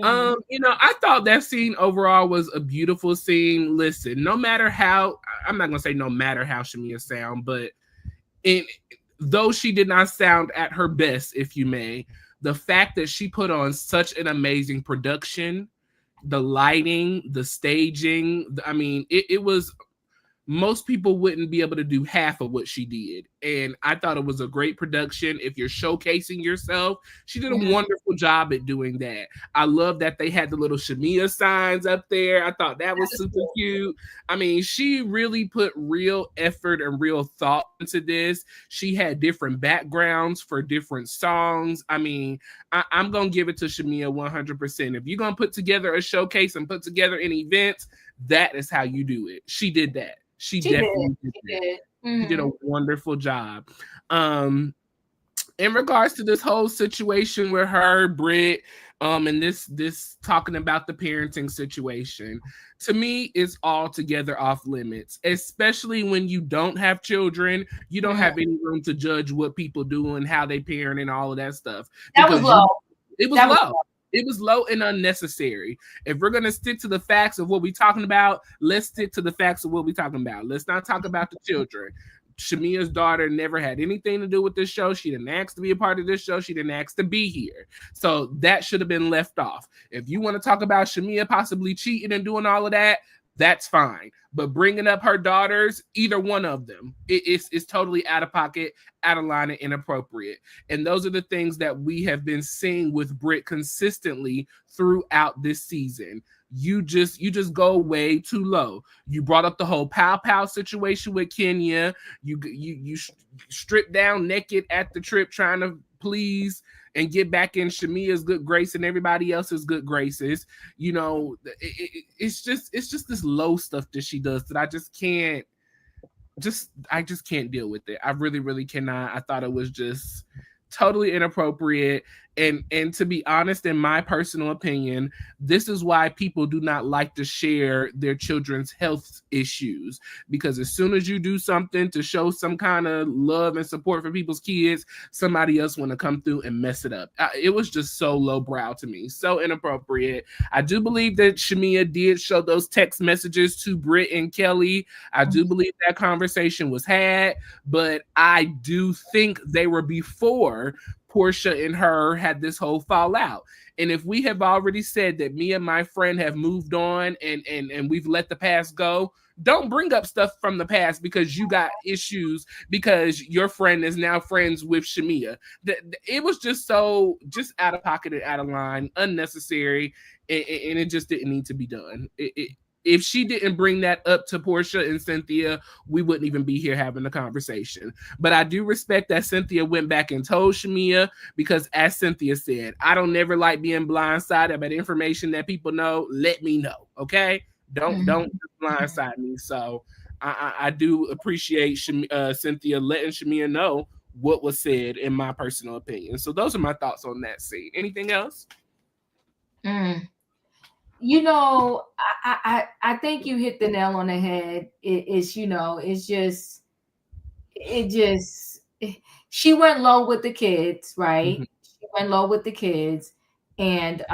I thought that scene overall was a beautiful scene. Listen, no matter how, I'm not gonna say no matter how Shamea sound, but though she did not sound at her best, if you may, the fact that she put on such an amazing production, the lighting, the staging, I mean, it was. Most people wouldn't be able to do half of what she did. And I thought it was a great production. If you're showcasing yourself, she did a wonderful job at doing that. I love that they had the little Shamea signs up there. I thought that was super cute. I mean, she really put real effort and real thought into this. She had different backgrounds for different songs. I mean, I'm going to give it to Shamea 100%. If you're going to put together a showcase and put together an event, that is how you do it. She did that. She definitely did. She did a wonderful job. In regards to this whole situation with her, Brit, and this talking about the parenting situation, to me, it's altogether off limits, especially when you don't have children. You don't have any room to judge what people do and how they parent and all of that stuff. That was low. It was low. It was low and unnecessary. If we're going to stick to the facts of what we're talking about, let's stick to the facts of what we're talking about. Let's not talk about the children. Shamea's daughter never had anything to do with this show. She didn't ask to be a part of this show. She didn't ask to be here. So that should have been left off. If you want to talk about Shamea possibly cheating and doing all of that, that's fine. But bringing up her daughters, either one of them, it's totally out of pocket, out of line, and inappropriate. And those are the things that we have been seeing with Brit consistently throughout this season. You just go way too low. You brought up the whole pow situation with Kenya. You stripped down naked at the trip trying to please and get back in Shamea's good grace and everybody else's good graces. You know, it's just this low stuff that she does that I just can't can't deal with it. I really, really cannot. I thought it was just totally inappropriate. And to be honest, in my personal opinion, this is why people do not like to share their children's health issues, because as soon as you do something to show some kind of love and support for people's kids, somebody else want to come through and mess it up. It was just so lowbrow to me, so inappropriate. I do believe that Shamea did show those text messages to Brit and Kelly. I do believe that conversation was had, but I do think they were before Porsha and her had this whole fallout. And if we have already said that me and my friend have moved on and we've let the past go, don't bring up stuff from the past because you got issues because your friend is now friends with Shamea. It was just out of pocket and out of line, unnecessary, and it just didn't need to be done. If she didn't bring that up to Porsha and Cynthia, we wouldn't even be here having the conversation. But I do respect that Cynthia went back and told Shamea, because as Cynthia said, I don't never like being blindsided about information that people know. Let me know, okay? Don't blindside me. So I do appreciate Cynthia letting Shamea know what was said, in my personal opinion. So those are my thoughts on that scene. Anything else? You know, I think you hit the nail on the head. It's she went low with the kids, right? Mm-hmm. She went low with the kids, and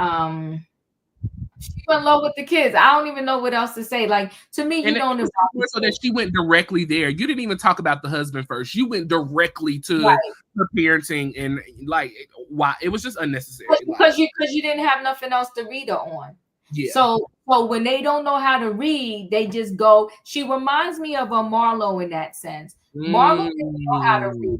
she went low with the kids. I don't even know what else to say. Like, to me, you And don't it's more so that she went directly there. You didn't even talk about the husband first. You went directly to right. her parenting, and like, why it was just unnecessary. Because you didn't have nothing else to read her on. Yeah. So when they don't know how to read, they just go. She reminds me of a Marlo in that sense. Marlo didn't know how to read.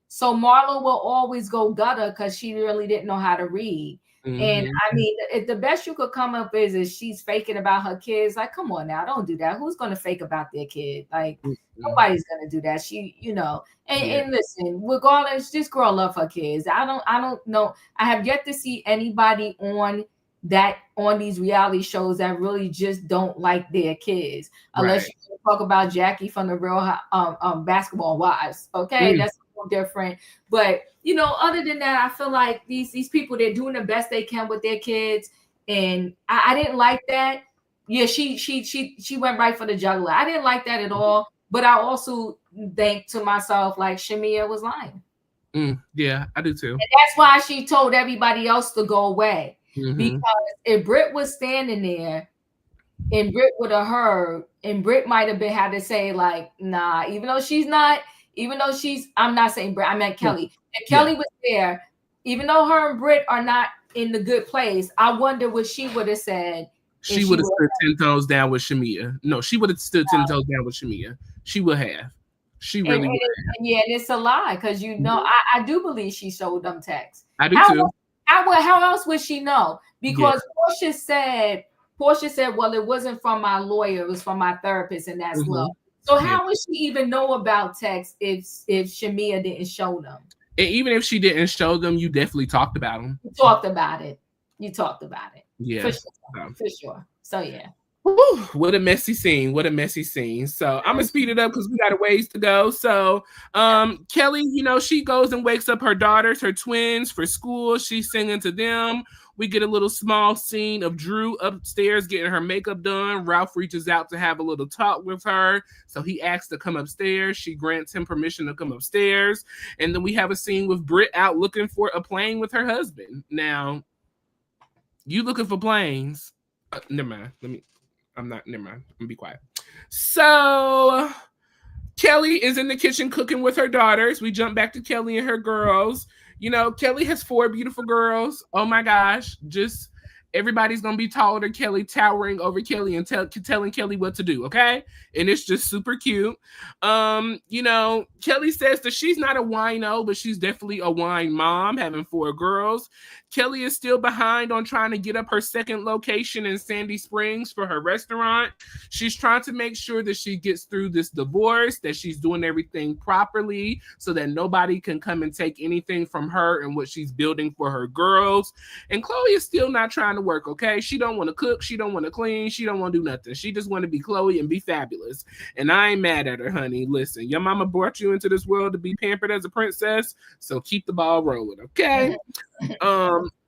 So Marlo will always go gutter because she really didn't know how to read. And I mean, if the best you could come up is she's faking about her kids. Like, come on now, don't do that. Who's going to fake about their kid? Like, nobody's going to do that. She, and listen, regardless, this girl love her kids. I don't know. I have yet to see anybody on these reality shows that really just don't like their kids, unless you talk about Jackie from the Real Basketball Wives. Okay, that's different. But other than that, I feel like these people, they're doing the best they can with their kids, and I didn't like that. Yeah, she went right for the juggler. I didn't like that at all. But I also think to myself, like, Shamea was lying. Yeah, I do too. And that's why she told everybody else to go away. Because if Brit was standing there and Brit would have heard, and Brit might have had to say, like, nah, even though she's, I'm not saying Brit, I meant Kelly. If Kelly was there, even though her and Brit are not in the good place, I wonder what she would have said. She would have stood 10 toes down with Shamea. No, she would have stood 10 toes down with Shamea. She would have. She really would have. Yeah, and it's a lie because I do believe she showed them texts. I do too. How else would she know? Because Porsha said, well, it wasn't from my lawyer, it was from my therapist, and that's love. So how would she even know about texts if Shamea didn't show them? And even if she didn't show them, you definitely talked about them. You talked about it. Yeah. For sure. So yeah. Whew, what a messy scene. So I'm gonna speed it up because we got a ways to go. So Kelly, she goes and wakes up her daughters, her twins, for school. She's singing to them. We get a little small scene of Drew upstairs getting her makeup done. Ralph reaches out to have a little talk with her, so he asks to come upstairs. She grants him permission to come upstairs, and then we have a scene with Brit out looking for a plane with her husband. Now, you looking for planes? Never mind. Never mind. I'm gonna be quiet. So Kelly is in the kitchen cooking with her daughters. We jump back to Kelly and her girls. Kelly has 4 beautiful girls. Oh my gosh. Just everybody's gonna be taller than Kelly, towering over Kelly and telling Kelly what to do, okay? And it's just super cute. Kelly says that she's not a wino, but she's definitely a wine mom, having 4 girls. Kelly is still behind on trying to get up her second location in Sandy Springs for her restaurant. She's trying to make sure that she gets through this divorce, that she's doing everything properly so that nobody can come and take anything from her and what she's building for her girls. And Chloe is still not trying to work, okay? She don't want to cook. She don't want to clean. She don't want to do nothing. She just want to be Chloe and be fabulous. And I ain't mad at her, honey. Listen, your mama brought you into this world to be pampered as a princess, so keep the ball rolling, okay?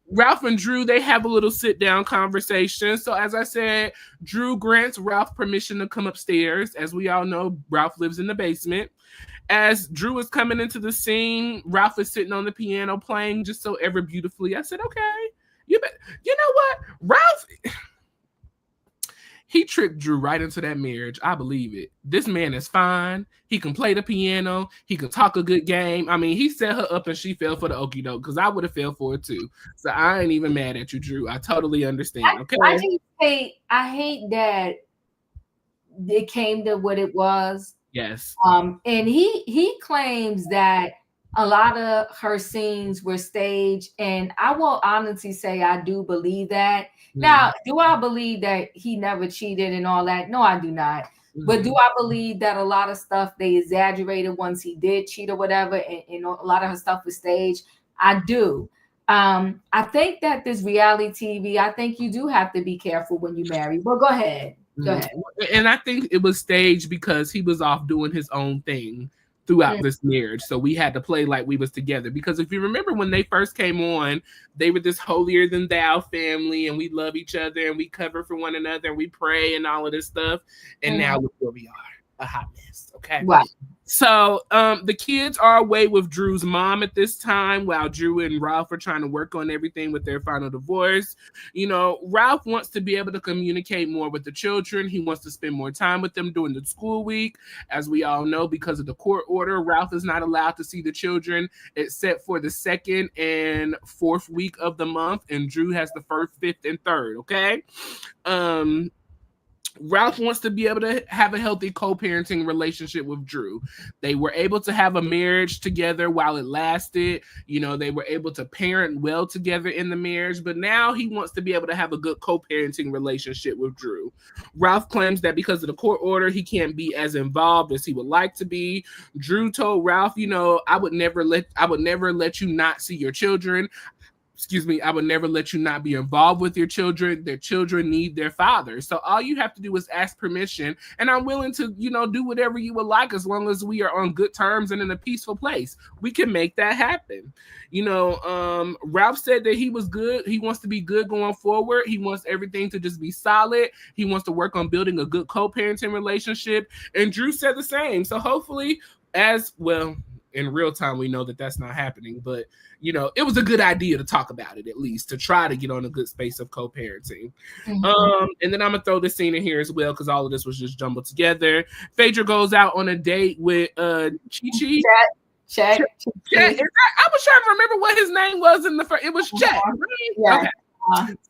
Ralph and Drew, they have a little sit-down conversation. So as I said, Drew grants Ralph permission to come upstairs. As we all know, Ralph lives in the basement. As Drew is coming into the scene, Ralph is sitting on the piano playing just so ever beautifully. I said, okay, you know what? Ralph, he tricked Drew right into that marriage. I believe it. This man is fine. He can play the piano. He can talk a good game. I mean, he set her up and she fell for the okie doke because I would have fell for it too. So I ain't even mad at you, Drew. I totally understand. Okay. I hate that it came to what it was. Yes. And he claims that a lot of her scenes were staged, and I will honestly say I do believe that. Now, do I believe that he never cheated and all that? No, I do not. But do I believe that a lot of stuff they exaggerated once he did cheat or whatever, and a lot of her stuff was staged? I do. I think that this reality TV, I think you do have to be careful when you marry. Well, go ahead. Go ahead. And I think it was staged because he was off doing his own thing throughout this marriage. So we had to play like we was together. Because if you remember when they first came on, they were this holier than thou family, and we love each other and we cover for one another and we pray and all of this stuff. And now look where we are, a hot mess. Okay. Right. So the kids are away with Drew's mom at this time while Drew and Ralph are trying to work on everything with their final divorce. You know, Ralph wants to be able to communicate more with the children. He wants to spend more time with them during the school week. As we all know, because of the court order, Ralph is not allowed to see the children except for the 2nd and 4th week of the month, and Drew has the 1st, 5th, and 3rd. Okay. Ralph wants to be able to have a healthy co-parenting relationship with Drew. They were able to have a marriage together while it lasted. You know, they were able to parent well together in the marriage, but now he wants to be able to have a good co-parenting relationship with Drew. Ralph claims that because of the court order, he can't be as involved as he would like to be. Drew told Ralph, you know, I would never let you not see your children. I would never let you not be involved with your children. Their children need their father. So all you have to do is ask permission. And I'm willing to, you know, do whatever you would like as long as we are on good terms and in a peaceful place. We can make that happen. You know, Ralph said that he was good. He wants to be good going forward. He wants everything to just be solid. He wants to work on building a good co-parenting relationship. And Drew said the same. So hopefully, as well, in real time, we know that that's not happening, but you know, it was a good idea to talk about it, at least to try to get on a good space of co-parenting. And then I'm gonna throw this scene in here as well because all of this was just jumbled together. Phaedra goes out on a date with Chi-Chi. Chet. I was trying to remember what his name was in the first. It was Chet, right? Yeah. Okay.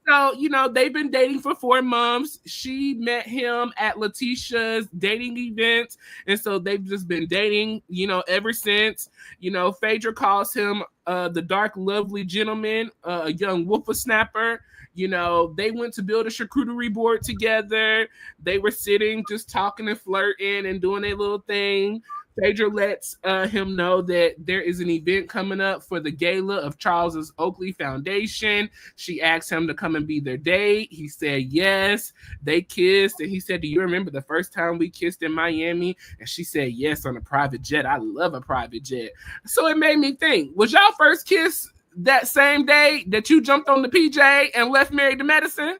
So, you know, they've been dating for 4 months. She met him at Letitia's dating event. And so they've just been dating, you know, ever since. You know, Phaedra calls him the dark, lovely gentleman, a young whippersnapper. You know, they went to build a charcuterie board together. They were sitting, just talking and flirting and doing their little thing. Phaedra lets him know that there is an event coming up for the gala of Charles's Oakley Foundation. She asked him to come and be their date. He said yes. They kissed, and he said, "Do you remember the first time we kissed in Miami?" And she said yes, on a private jet. I love a private jet. So it made me think, was y'all first kiss that same day that you jumped on the PJ and left Married to Medicine?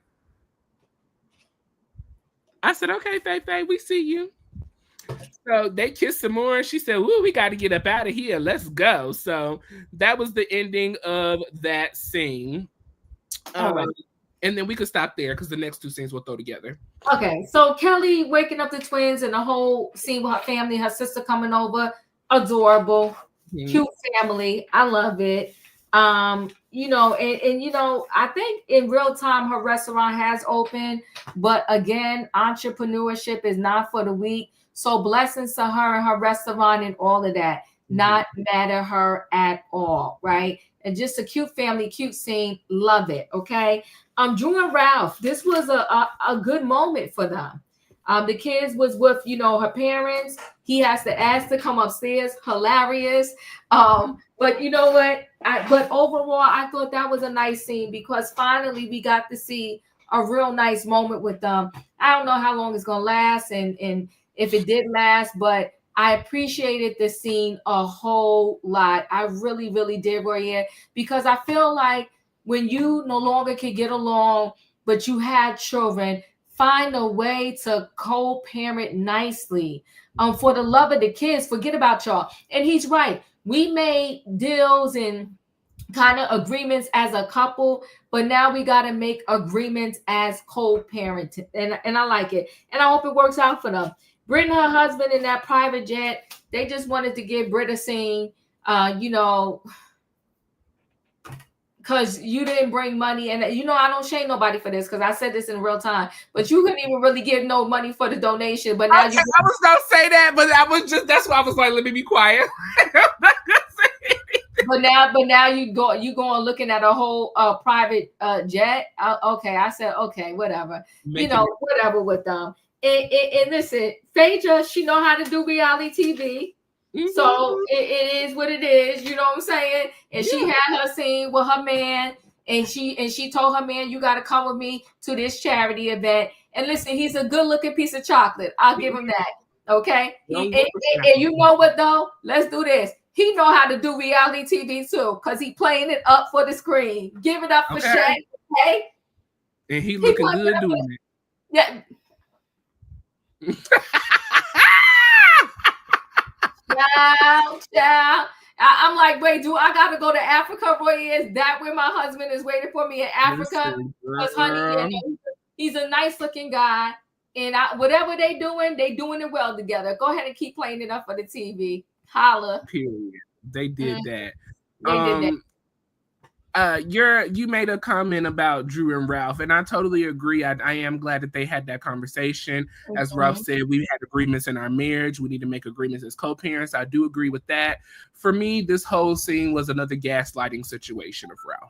I said, okay, Faye, we see you. So they kissed some more. She said, "Ooh, we got to get up out of here. Let's go." So that was the ending of that scene. Right. And then we could stop there because the next 2 scenes we'll throw together. Okay, so Kelly waking up the twins and the whole scene with her family, her sister coming over, adorable, cute family. I love it. You know, and you know, I think in real time her restaurant has opened, but again, entrepreneurship is not for the weak. So blessings to her and her restaurant and all of that. Not mad at her at all, right? And just a cute family, cute scene. Love it, okay? Drew and Ralph, this was a good moment for them. The kids was with, you know, her parents. He has to ask to come upstairs. Hilarious. But you know what? But overall, I thought that was a nice scene because finally we got to see a real nice moment with them. I don't know how long it's going to last and if it did last, but I appreciated the scene a whole lot. I really, really did, Royaire, because I feel like when you no longer can get along, but you had children, find a way to co-parent nicely. For the love of the kids, forget about y'all. And he's right. We made deals and kind of agreements as a couple, but now we got to make agreements as co-parent. And I like it. And I hope it works out for them. Brit and her husband in that private jet, they just wanted to give Brit a scene, you know, because you didn't bring money. And, you know, I don't shame nobody for this because I said this in real time, but you couldn't even really give no money for the donation. But now I was going to say that, but that's why I was like, let me be quiet. But now you going looking at a whole private jet. Okay, I said, okay, whatever. Whatever with them. And listen, Phaedra, she know how to do reality TV. So it is what it is, you know what I'm saying? And she had her scene with her man, and she told her man, "You got to come with me to this charity event." And listen, he's a good looking piece of chocolate. I'll give him that. Okay. And you know what though? Let's do this. He know how to do reality TV too, because he playing it up for the screen. Give it up for Shay. Okay. And he looking good doing it. Yeah. Child. I'm like, wait, do I gotta go to Africa, Royaire? Is that where my husband is waiting for me in Africa? Because honey, he's a nice looking guy. And whatever they doing it well together. Go ahead and keep playing it up for the TV. Holla. Period. They did that. They did that. You made a comment about Drew and Ralph, and I totally agree. I am glad that they had that conversation. As Ralph said, we had agreements in our marriage. We need to make agreements as co-parents. I do agree with that. For me, this whole scene was another gaslighting situation of Ralph.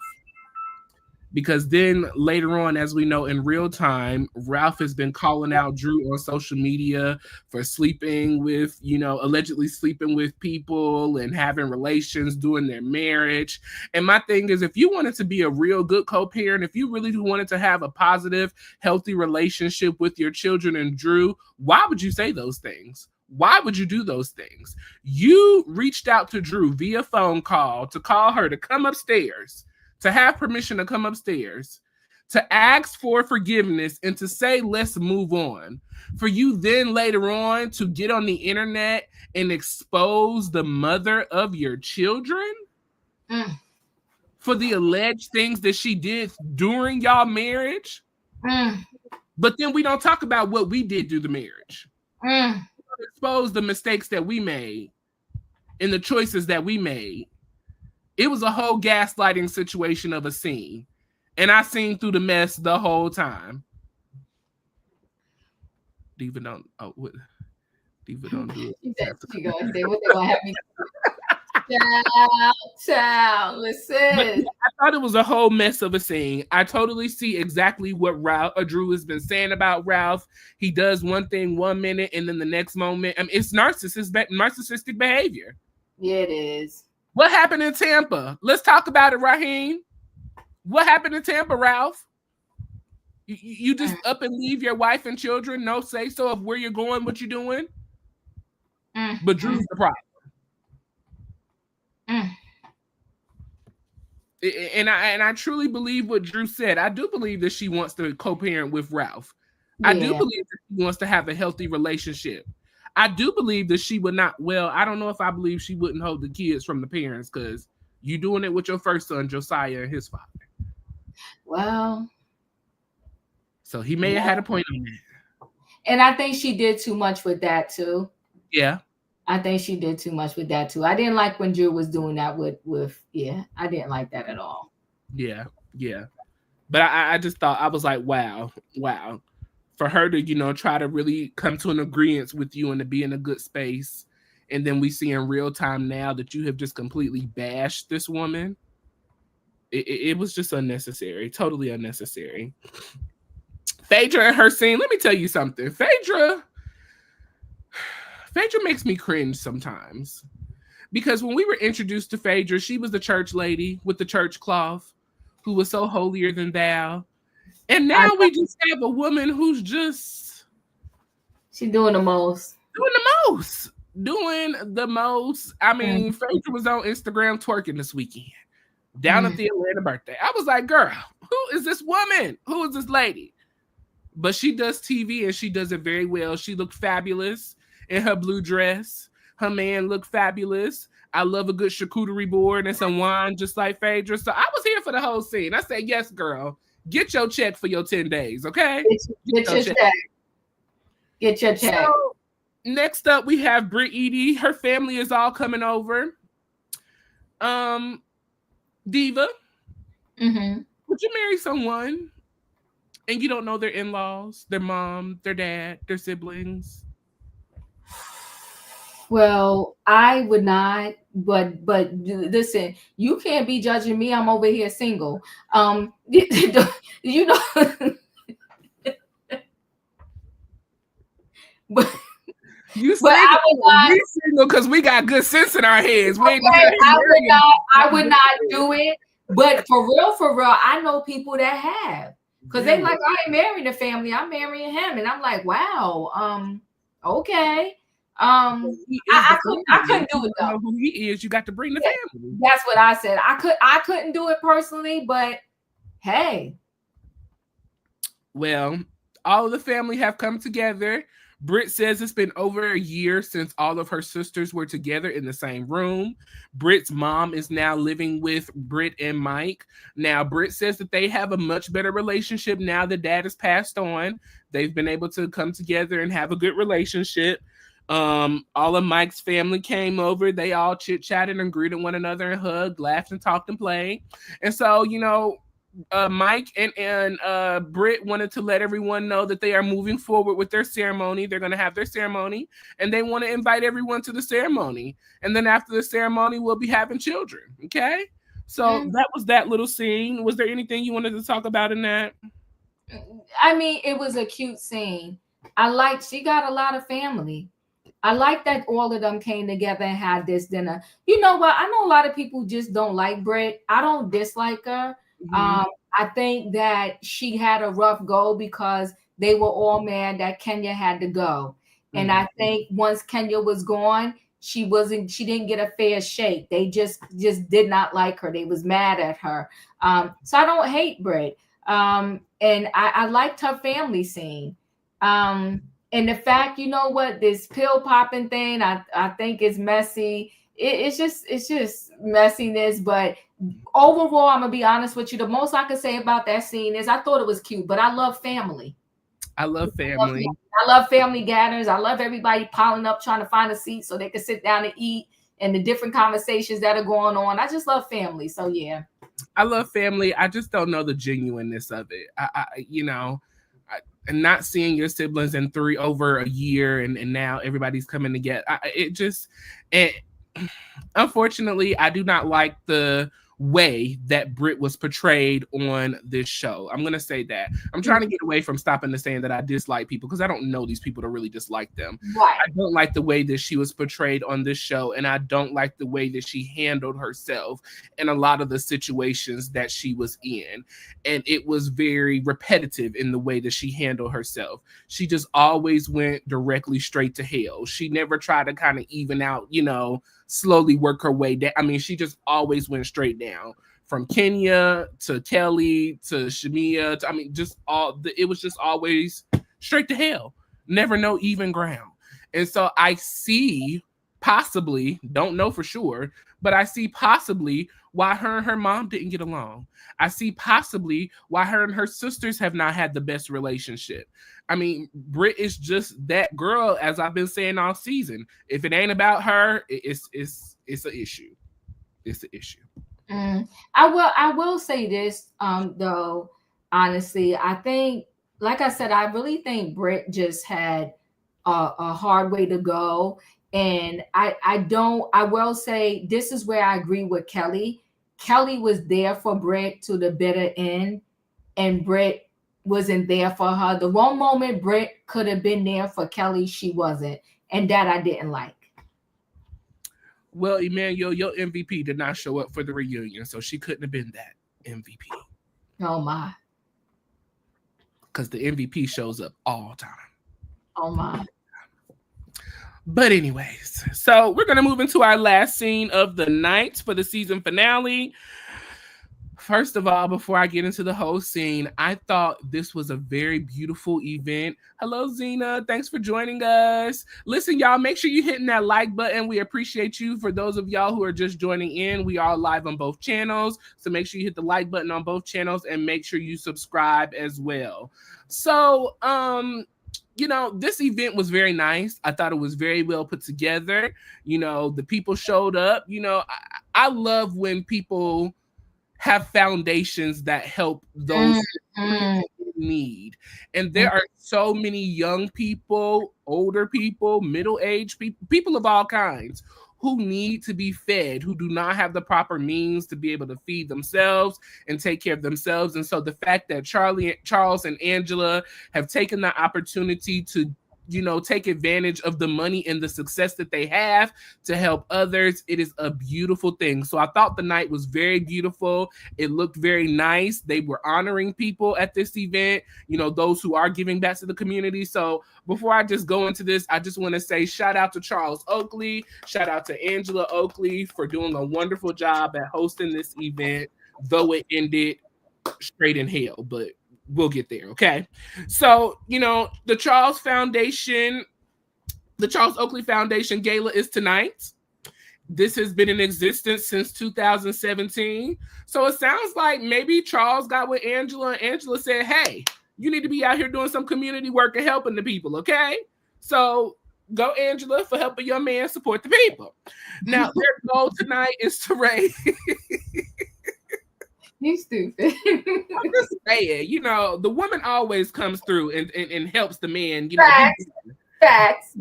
Because then later on, as we know in real time, Ralph has been calling out Drew on social media for sleeping with, allegedly sleeping with people and having relations during their marriage. And my thing is, if you wanted to be a real good co-parent, if you really wanted to have a positive, healthy relationship with your children and Drew, why would you say those things? Why would you do those things? You reached out to Drew via phone call to call her to come upstairs, to have permission to come upstairs, to ask for forgiveness, and to say, let's move on. For you then later on to get on the internet and expose the mother of your children for the alleged things that she did during y'all marriage. But then we don't talk about what we did through the marriage. We don't expose the mistakes that we made and the choices that we made. It was a whole gaslighting situation of a scene. And I seen through the mess the whole time. Diva don't do it. She gonna say what they gonna have me. Child, listen. But I thought it was a whole mess of a scene. I totally see exactly what Drew has been saying about Ralph. He does one thing 1 minute and then the next moment. It's narcissistic behavior. Yeah, it is. What happened in Tampa? Let's talk about it, Raheem. What happened in Tampa, Ralph? You just up and leave your wife and children, no say so of where you're going, what you're doing. But Drew's the problem. And I truly believe what Drew said. I do believe that she wants to co-parent with Ralph. Yeah. I do believe that she wants to have a healthy relationship. I do believe that she would not. Well, I don't know if I believe she wouldn't hold the kids from the parents, because you doing it with your first son, Josiah, and his father. Well, so he may have had a point on that. And I think she did too much with that too. Yeah. I think she did too much with that too. I didn't like when Drew was doing that with I didn't like that at all. Yeah. But I just thought, I was like, wow. For her to, try to really come to an agreement with you and to be in a good space. And then we see in real time now that you have just completely bashed this woman. It was just unnecessary, totally unnecessary. Phaedra and her scene, let me tell you something. Phaedra makes me cringe sometimes. Because when we were introduced to Phaedra, she was the church lady with the church cloth who was so holier than thou. And now we just have a woman who's just... She's doing the most. Doing the most. I mean, Phaedra was on Instagram twerking this weekend. Down at the Atlanta birthday. I was like, girl, who is this woman? Who is this lady? But she does TV and she does it very well. She looked fabulous in her blue dress. Her man looked fabulous. I love a good charcuterie board and some wine just like Phaedra. So I was here for the whole scene. I said, yes, girl. Get your check for your 10 days, okay? Get your check. Get your check. So, next up, we have Brit Edie. Her family is all coming over. Diva. Would you marry someone and you don't know their in-laws, their mom, their dad, their siblings? Well, I would not, but listen, you can't be judging me. I'm over here single. You know, but you single because we got good sense in our heads. I would not do it. But for real, I know people that have. Because they like, I ain't marrying the family, I'm marrying him. And I'm like, wow, okay. He is the I family. couldn't do it though. Know who he is, you got to bring the family. That's what I said. I couldn't do it personally, but hey. Well, all of the family have come together. Brit says it's been over a year since all of her sisters were together in the same room. Brit's mom is now living with Brit and Mike. Now, Brit says that they have a much better relationship now that dad has passed on. They've been able to come together and have a good relationship. All of Mike's family came over. They all chit-chatted and greeted one another and hugged, laughed and talked and played. And so, Mike and Brit wanted to let everyone know that they are moving forward with their ceremony. They're going to have their ceremony, and they want to invite everyone to the ceremony. And then after the ceremony, we'll be having children. Okay, so that was that little scene. Was there anything you wanted to talk about in that? I mean, it was a cute scene. She got a lot of family. I like that all of them came together and had this dinner. You know what? I know a lot of people just don't like Brit. I don't dislike her. I think that she had a rough go because they were all mad that Kenya had to go. And I think once Kenya was gone, she didn't get a fair shake. They just did not like her. They was mad at her. So I don't hate Brit. And I liked her family scene. And the fact, you know what, this pill popping thing, I think is messy. It's just messiness. But overall, I'm gonna be honest with you. The most I could say about that scene is I thought it was cute, but I love family. I love family. I love family gatherings. I love everybody piling up trying to find a seat so they can sit down and eat, and the different conversations that are going on. I just love family. So yeah. I love family. I just don't know the genuineness of it. And not seeing your siblings in over a year, and now everybody's coming together. Unfortunately, I do not like the way that Brit was portrayed on this show. I'm gonna say that. I'm trying to get away from stopping to saying that I dislike people, because I don't know these people to really dislike them. Right. I don't like the way that she was portrayed on this show, and I don't like the way that she handled herself in a lot of the situations that she was in. And it was very repetitive in the way that she handled herself. She just always went directly straight to hell. She never tried to kind of even out, slowly work her way down. I mean, she just always went straight down, from Kenya to Kelly to Shamea. It was just always straight to hell. Never no even ground. And so I see possibly, don't know for sure, but I see possibly why her and her mom didn't get along. I see possibly why her and her sisters have not had the best relationship. I mean, Brit is just that girl, as I've been saying all season. If it ain't about her, it's an issue. It's an issue. I will say this, though, honestly, I think, like I said, I really think Brit just had a hard way to go. And I will say this is where I agree with Kelly. Kelly was there for Brit to the bitter end, and Brit wasn't there for her. The one moment Brit could have been there for Kelly, she wasn't. And that I didn't like. Well, Emmanuel, your MVP did not show up for the reunion, so she couldn't have been that MVP. Oh, my. Because the MVP shows up all the time. Oh, my. But anyways, so we're going to move into our last scene of the night for the season finale. First of all, before I get into the whole scene, I thought this was a very beautiful event. Hello, Zena. Thanks for joining us. Listen, y'all, make sure you're hitting that like button. We appreciate you. For those of y'all who are just joining in, we are live on both channels. So make sure you hit the like button on both channels, and make sure you subscribe as well. So, this event was very nice. I thought it was very well put together. The people showed up. I love when people have foundations that help those in need. And there are so many young people, older people, middle-aged people of all kinds who need to be fed, who do not have the proper means to be able to feed themselves and take care of themselves. And so the fact that Charles and Angela have taken the opportunity to take advantage of the money and the success that they have to help others. It is a beautiful thing. So I thought the night was very beautiful. It looked very nice. They were honoring people at this event, those who are giving back to the community. So before I just go into this, I just want to say shout out to Charles Oakley, shout out to Angela Oakley for doing a wonderful job at hosting this event, though it ended straight in hell, but we'll get there. Okay. So, the Charles Oakley Foundation Gala is tonight. This has been in existence since 2017. So it sounds like maybe Charles got with Angela and Angela said, hey, you need to be out here doing some community work and helping the people. Okay. So go, Angela, for helping your man support the people. Now, their goal tonight is to raise. You stupid. I'm just saying, the woman always comes through and helps the man. Facts.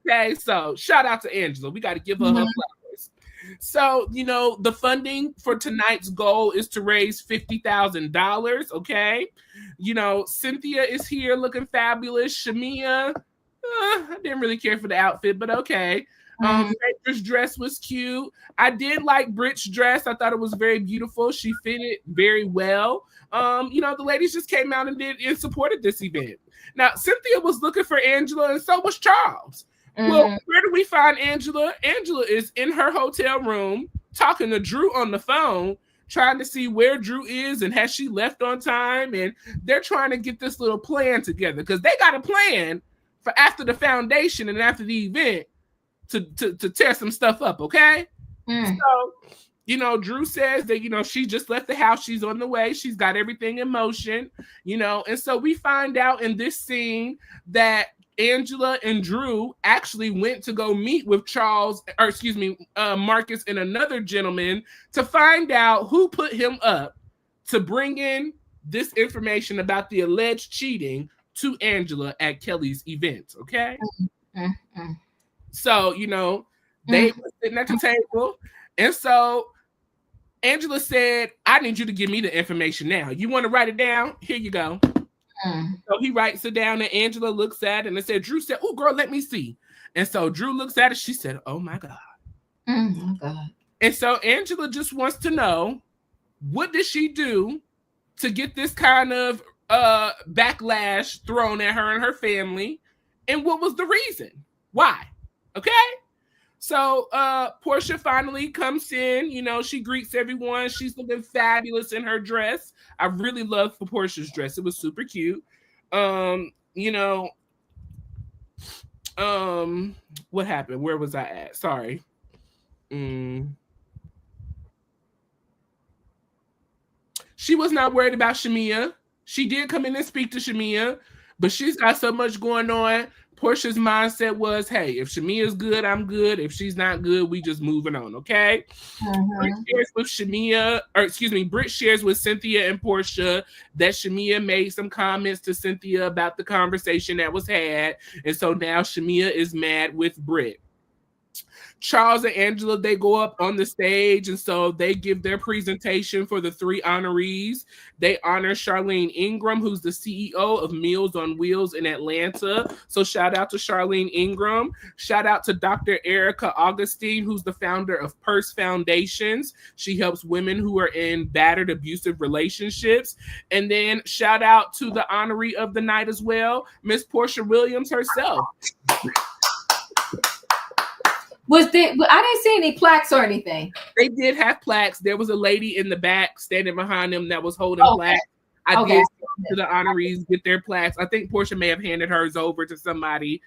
Okay, so shout out to Angela. We got to give her her flowers. So, the funding for tonight's goal is to raise $50,000. Okay, Cynthia is here looking fabulous. Shamea, I didn't really care for the outfit, but okay. Baker's dress was cute. I did like Brit's dress. I thought it was very beautiful. She fitted very well. The ladies just came out and supported this event. Now, Cynthia was looking for Angela, and so was Charles. Well, where do we find Angela? Angela is in her hotel room talking to Drew on the phone, trying to see where Drew is and has she left on time. And they're trying to get this little plan together because they got a plan for after the foundation and after the event to tear some stuff up, okay? So, Drew says that, she just left the house. She's on the way. She's got everything in motion, and so we find out in this scene that Angela and Drew actually went to go meet with Marcus and another gentleman to find out who put him up to bring in this information about the alleged cheating to Angela at Kelly's event, okay? So, they were sitting at the table. And so Angela said, I need you to give me the information now. You want to write it down? Here you go. So he writes it down and Angela looks at it and said, Drew said, oh, girl, let me see. And so Drew looks at it. She said, oh, my God. Oh, God. And so Angela just wants to know, what did she do to get this kind of backlash thrown at her and her family? And what was the reason? Why? Okay. So Porsha finally comes in, she greets everyone. She's looking fabulous in her dress. I really love Porsha's dress. It was super cute. What happened? Where was I at? Sorry. She was not worried about Shamea. She did come in and speak to Shamea, but she's got so much going on. Porsha's mindset was, hey, if Shamea's good, I'm good. If she's not good, we just moving on, okay? Brit shares with Cynthia and Porsha that Shamea made some comments to Cynthia about the conversation that was had, and so now Shamea is mad with Brit. Charles and Angela, they go up on the stage, and so they give their presentation for the 3 honorees. They honor Charlene Ingram, who's the CEO of Meals on Wheels in Atlanta. So shout out to Charlene Ingram. Shout out to Dr. Erica Augustine, who's the founder of Purse Foundations. She helps women who are in battered, abusive relationships. And then shout out to the honoree of the night as well, Miss Porsha Williams herself. I didn't see any plaques or anything. They did have plaques. There was a lady in the back standing behind them that was holding plaques. I did to the honorees get their plaques. I think Porsha may have handed hers over to somebody,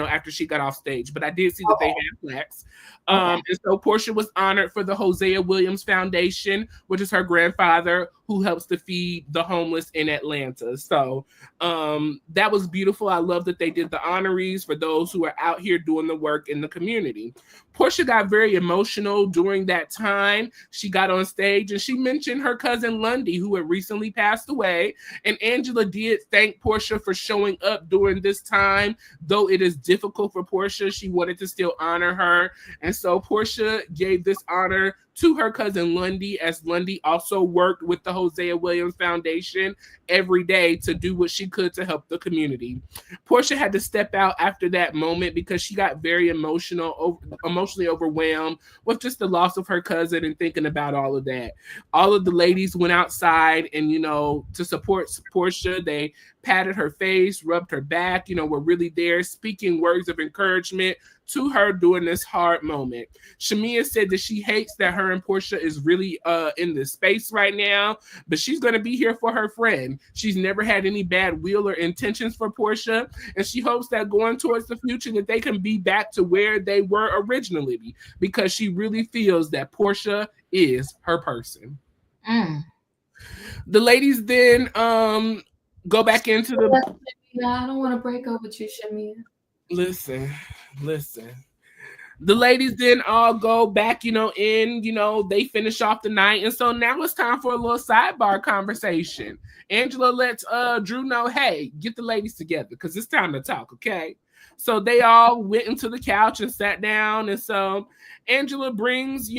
after she got off stage. But I did see that they had plaques. And so Porsha was honored for the Hosea Williams Foundation, which is her grandfather who helps to feed the homeless in Atlanta. So that was beautiful. I love that they did the honorees for those who are out here doing the work in the community. Porsha got very emotional during that time. She got on stage and she mentioned her cousin Lundy, who had recently passed away. And Angela did thank Porsha for showing up during this time. Though it is difficult for Porsha, she wanted to still honor her. And so Porsha gave this honor to her cousin Lundy, as Lundy also worked with the Hosea Williams Foundation every day to do what she could to help the community. Porsha had to step out after that moment because she got very emotionally overwhelmed with just the loss of her cousin and thinking about all of that. All of the ladies went outside and, to support Porsha. They patted her face, rubbed her back, were really there speaking words of encouragement to her during this hard moment. Shamea said that she hates that her and Porsha is really in this space right now, but she's going to be here for her friend. She's never had any bad will or intentions for Porsha, and she hopes that going towards the future that they can be back to where they were originally, because she really feels that Porsha is her person. The ladies then go back into the... I don't want to break up with you, Shamea. Listen. The ladies then all go back, they finish off the night. And so now it's time for a little sidebar conversation. Angela lets Drew know, hey, get the ladies together because it's time to talk, okay? So they all went into the couch and sat down. And so Angela brings,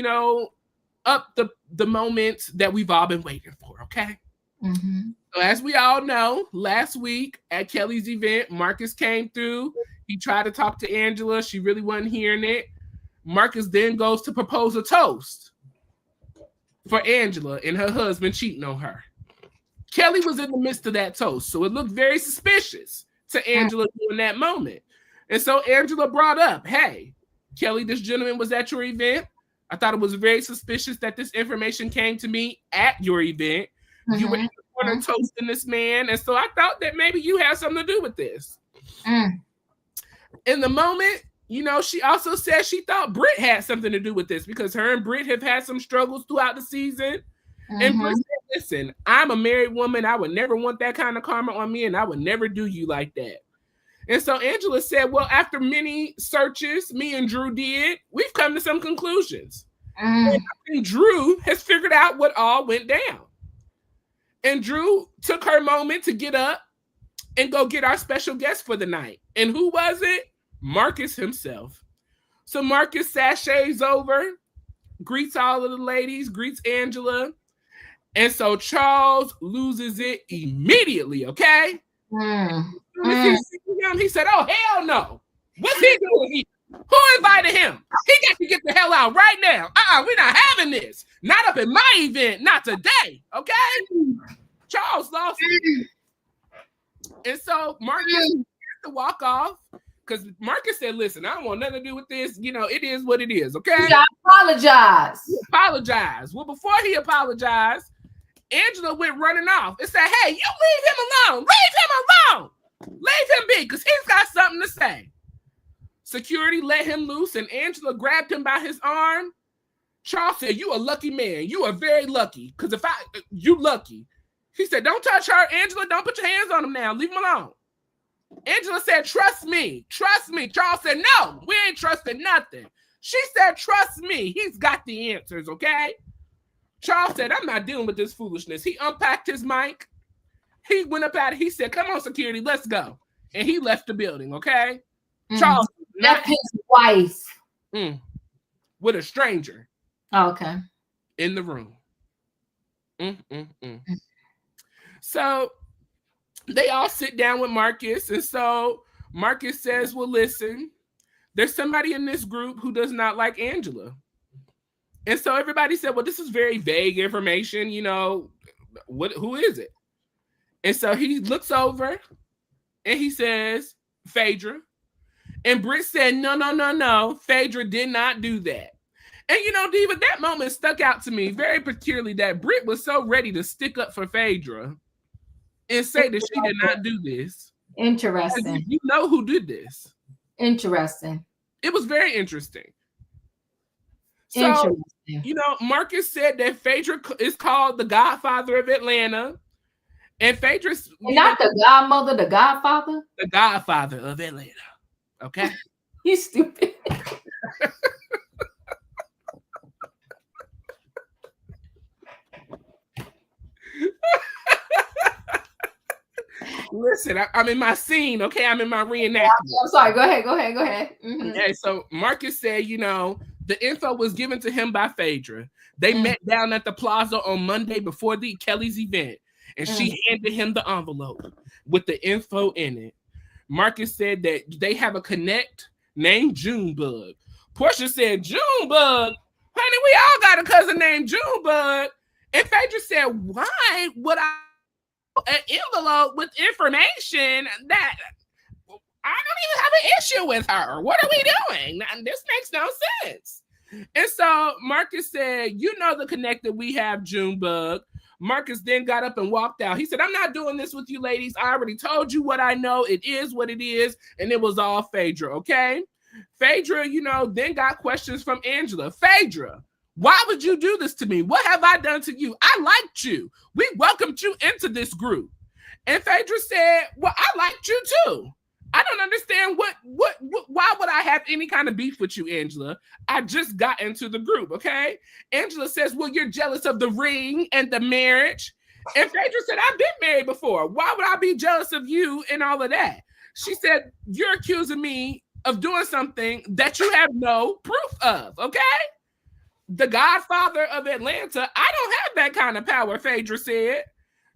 up the moment that we've all been waiting for, okay? So as we all know, last week at Kelly's event, Marcus came through. He tried to talk to Angela. She really wasn't hearing it. Marcus then goes to propose a toast for Angela and her husband cheating on her. Kelly was in the midst of that toast, so it looked very suspicious to Angela during that moment. And so Angela brought up, hey, Kelly, this gentleman was at your event. I thought it was very suspicious that this information came to me at your event. You were in the corner toasting this man, and so I thought that maybe you had something to do with this. In the moment, she also said she thought Brit had something to do with this because her and Brit have had some struggles throughout the season. And Brit said, listen, I'm a married woman. I would never want that kind of karma on me, and I would never do you like that. And so Angela said, well, after many searches me and Drew did, we've come to some conclusions. And Drew has figured out what all went down. And Drew took her moment to get up and go get our special guest for the night. And who was it? Marcus himself. So Marcus sashays over, greets all of the ladies, greets Angela. And so Charles loses it immediately, okay? He said, oh, hell no. What's he doing here? Who invited him? He got to get the hell out right now. We're not having this. Not up at my event. Not today, okay? Charles lost it. And so Marcus has to walk off because Marcus said, listen, I don't want nothing to do with this. It is what it is, okay? I apologize. He apologized. Well, before he apologized, Angela went running off and said, hey, you leave him alone. Leave him alone. Leave him be because he's got something to say. Security let him loose and Angela grabbed him by his arm. Charles said, you a lucky man. You are very lucky because you lucky. He said, don't touch her, Angela. Don't put your hands on him now. Leave him alone. Angela said, trust me. Trust me. Charles said, no, we ain't trusting nothing. She said, trust me. He's got the answers, okay? Charles said, I'm not dealing with this foolishness. He unpacked his mic. He went up at it. He said, come on, security, let's go. And he left the building, okay? Charles left his wife with a stranger. Okay. In the room. So they all sit down with Marcus. And so Marcus says, well, listen, there's somebody in this group who does not like Angela. And so everybody said, well, this is very vague information. Who is it? And so he looks over and he says, Phaedra. And Brit said, no. Phaedra did not do that. And, Diva, that moment stuck out to me very peculiarly that Brit was so ready to stick up for Phaedra and say that she did not do this. Interesting. You know who did this. Interesting. It was very interesting. So, Marcus said that Phaedra is called the Godfather of Atlanta. And Phaedra... Not the godmother, the godfather? The Godfather of Atlanta. Okay? You stupid. Listen, I'm in my scene, okay? I'm in my reenactment. I'm sorry. Go ahead. Okay, so Marcus said, The info was given to him by Phaedra. They met down at the plaza on Monday before the Kelly's event, and she handed him the envelope with the info in it. Marcus said that they have a connect named Junebug. Porsha said, Junebug? Honey, we all got a cousin named Junebug. And Phaedra said, why would I an envelope with information that I don't even have an issue with her? What are we doing? This makes no sense. And so Marcus said, you know the connect that we have, Junebug. Marcus then got up and walked out. He said, I'm not doing this with you ladies. I already told you what I know. It is what it is. And it was all Phaedra, okay? Phaedra, then got questions from Angela. Phaedra, why would you do this to me? What have I done to you? I liked you. We welcomed you into this group. And Phaedra said, well, I liked you too. I don't understand why would I have any kind of beef with you, Angela? I just got into the group, okay? Angela says, well, you're jealous of the ring and the marriage. And Phaedra said, I've been married before. Why would I be jealous of you and all of that? She said, you're accusing me of doing something that you have no proof of, okay? The godfather of Atlanta, I don't have that kind of power, Phaedra said.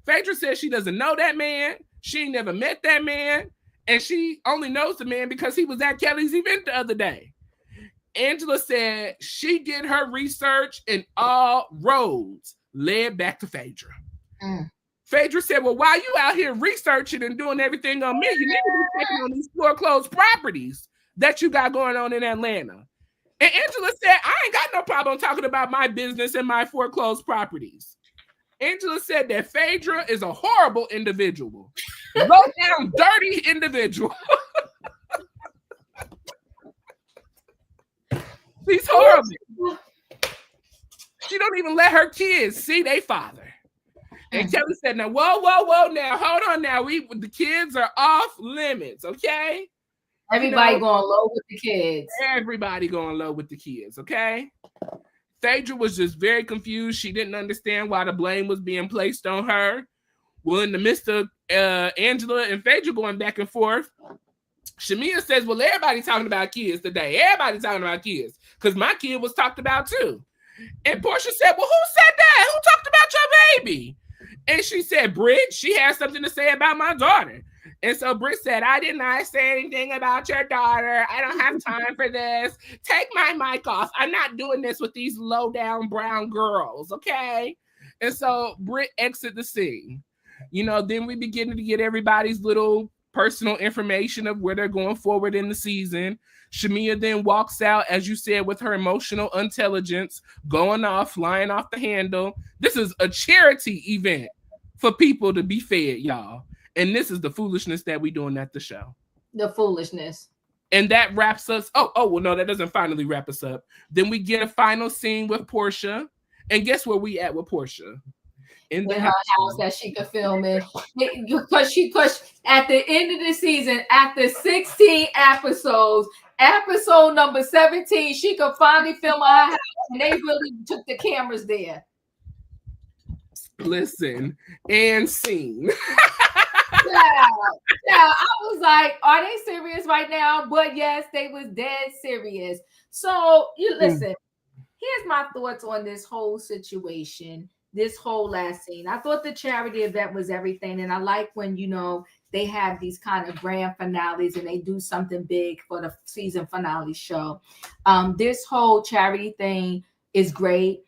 Phaedra said she doesn't know that man. She ain't never met that man. And she only knows the man because he was at Kelly's event the other day. Angela said she did her research and all roads led back to Phaedra. Phaedra said, well, while you out here researching and doing everything on me, you need to be checking on these foreclosed properties that you got going on in Atlanta. And Angela said, I ain't got no problem talking about my business and my foreclosed properties. Angela said that Phaedra is a horrible individual. Low down, dirty individual. She's horrible. She don't even let her kids see their father. And Kelly said, now, whoa, now, hold on now. The kids are off limits, okay? Everybody going low with the kids. Everybody going low with the kids, okay? Phaedra was just very confused. She didn't understand why the blame was being placed on her. Well, in the midst of Angela and Phaedra going back and forth, Shamea says, well, everybody's talking about kids today. Everybody's talking about kids because my kid was talked about too. And Porsha said, well, who said that? Who talked about your baby? And she said, Brit, she has something to say about my daughter. And so Brit said, I did not say anything about your daughter. I don't have time for this. Take my mic off. I'm not doing this with these low down brown girls, okay? And so Brit exit the scene. Then we begin to get everybody's little personal information of where they're going forward in the season. Shamea then walks out, as you said, with her emotional intelligence, going off, flying off the handle. This is a charity event for people to be fed, y'all. And this is the foolishness that we're doing at the show. The foolishness. And that wraps us. Well, no, that doesn't finally wrap us up. Then we get a final scene with Porsha. And guess where we at with Porsha? In her house that she could film in. Because at the end of the season, after 16 episodes, episode number 17, she could finally film her house. And they really took the cameras there. Listen, and scene. I was like, are they serious right now? But yes, they was dead serious. So you listen, here's my thoughts on this whole situation, this whole last scene. I thought the charity event was everything. And I like when, they have these kind of grand finales and they do something big for the season finale show. This whole charity thing is great.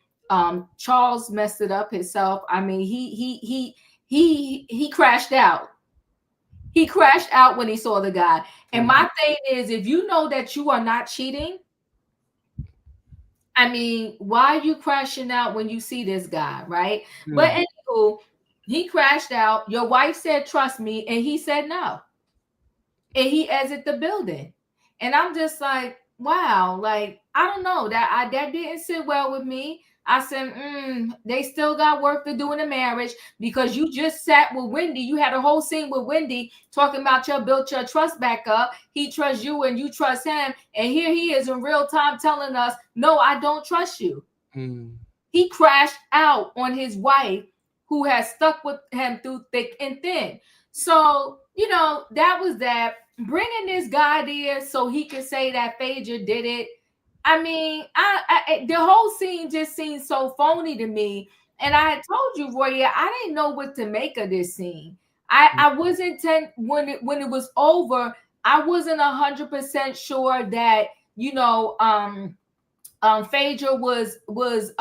Charles messed it up himself. I mean, he crashed out. He crashed out when he saw the guy. And my thing is, if you know that you are not cheating, I mean, why are you crashing out when you see this guy, right? But anywho, he crashed out. Your wife said, trust me. And he said no. And he exited the building. And I'm just like, wow. Like, I don't know. That didn't sit well with me. I said, they still got work to do in the marriage because you just sat with Wendy. You had a whole scene with Wendy talking about built your trust back up. He trusts you and you trust him. And here he is in real time telling us, no, I don't trust you. He crashed out on his wife who has stuck with him through thick and thin. So, that was that. Bringing this guy there so he could say that Phaedra did it I mean, the whole scene just seemed so phony to me. And I had told you, Royaire, I didn't know what to make of this scene. I wasn't when it was over. I wasn't 100% sure that Phaedra was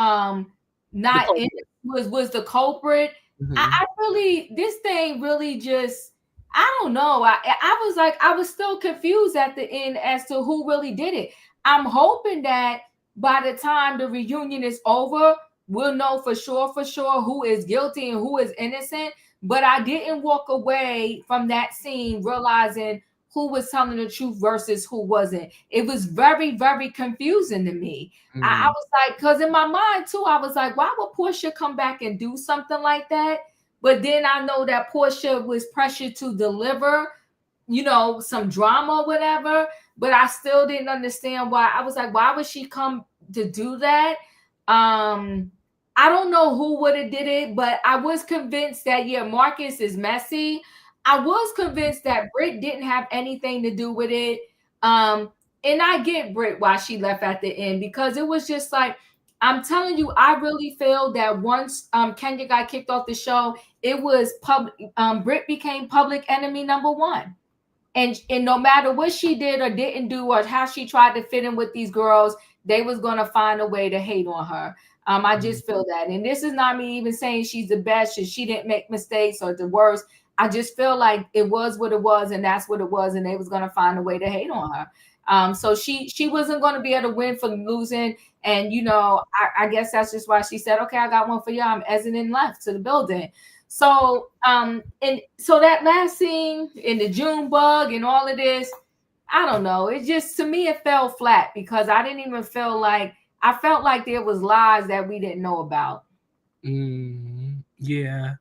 not in was the culprit. I really this thing really just I don't know. I was like I was still confused at the end as to who really did it. I'm hoping that by the time the reunion is over, we'll know for sure who is guilty and who is innocent. But I didn't walk away from that scene realizing who was telling the truth versus who wasn't. It was very, very confusing to me. I was like, because in my mind too, I was like, why would Porsha come back and do something like that? But then I know that Porsha was pressured to deliver, some drama or whatever. But I still didn't understand why. I was like, why would she come to do that? I don't know who would have did it, but I was convinced that Marcus is messy. I was convinced that Brit didn't have anything to do with it. And I get Brit why she left at the end because it was just like I'm telling you, I really feel that once Kenya got kicked off the show, it was public. Brit became public enemy number one. And no matter what she did or didn't do or how she tried to fit in with these girls, they was gonna find a way to hate on her. I just feel that. And this is not me even saying she's the best or she didn't make mistakes or the worst. I just feel like it was what it was and that's what it was, and they was gonna find a way to hate on her. So she wasn't gonna be able to win for losing. And I guess that's just why she said, okay, I got one for y'all. I'm exiting left to the building. So and so that last scene in the June bug and all of this, I don't know. It just to me it fell flat because I didn't even feel like I felt like there was lies that we didn't know about. Yeah.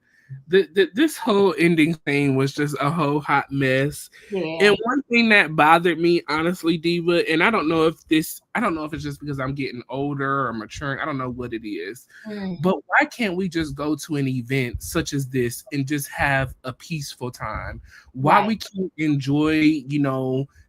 This whole ending thing was just a whole hot mess. Yeah. And one thing that bothered me, honestly, Diva, and I don't know if it's just because I'm getting older or maturing. I don't know what it is. But why can't we just go to an event such as this and just have a peaceful time? Why we can't enjoy,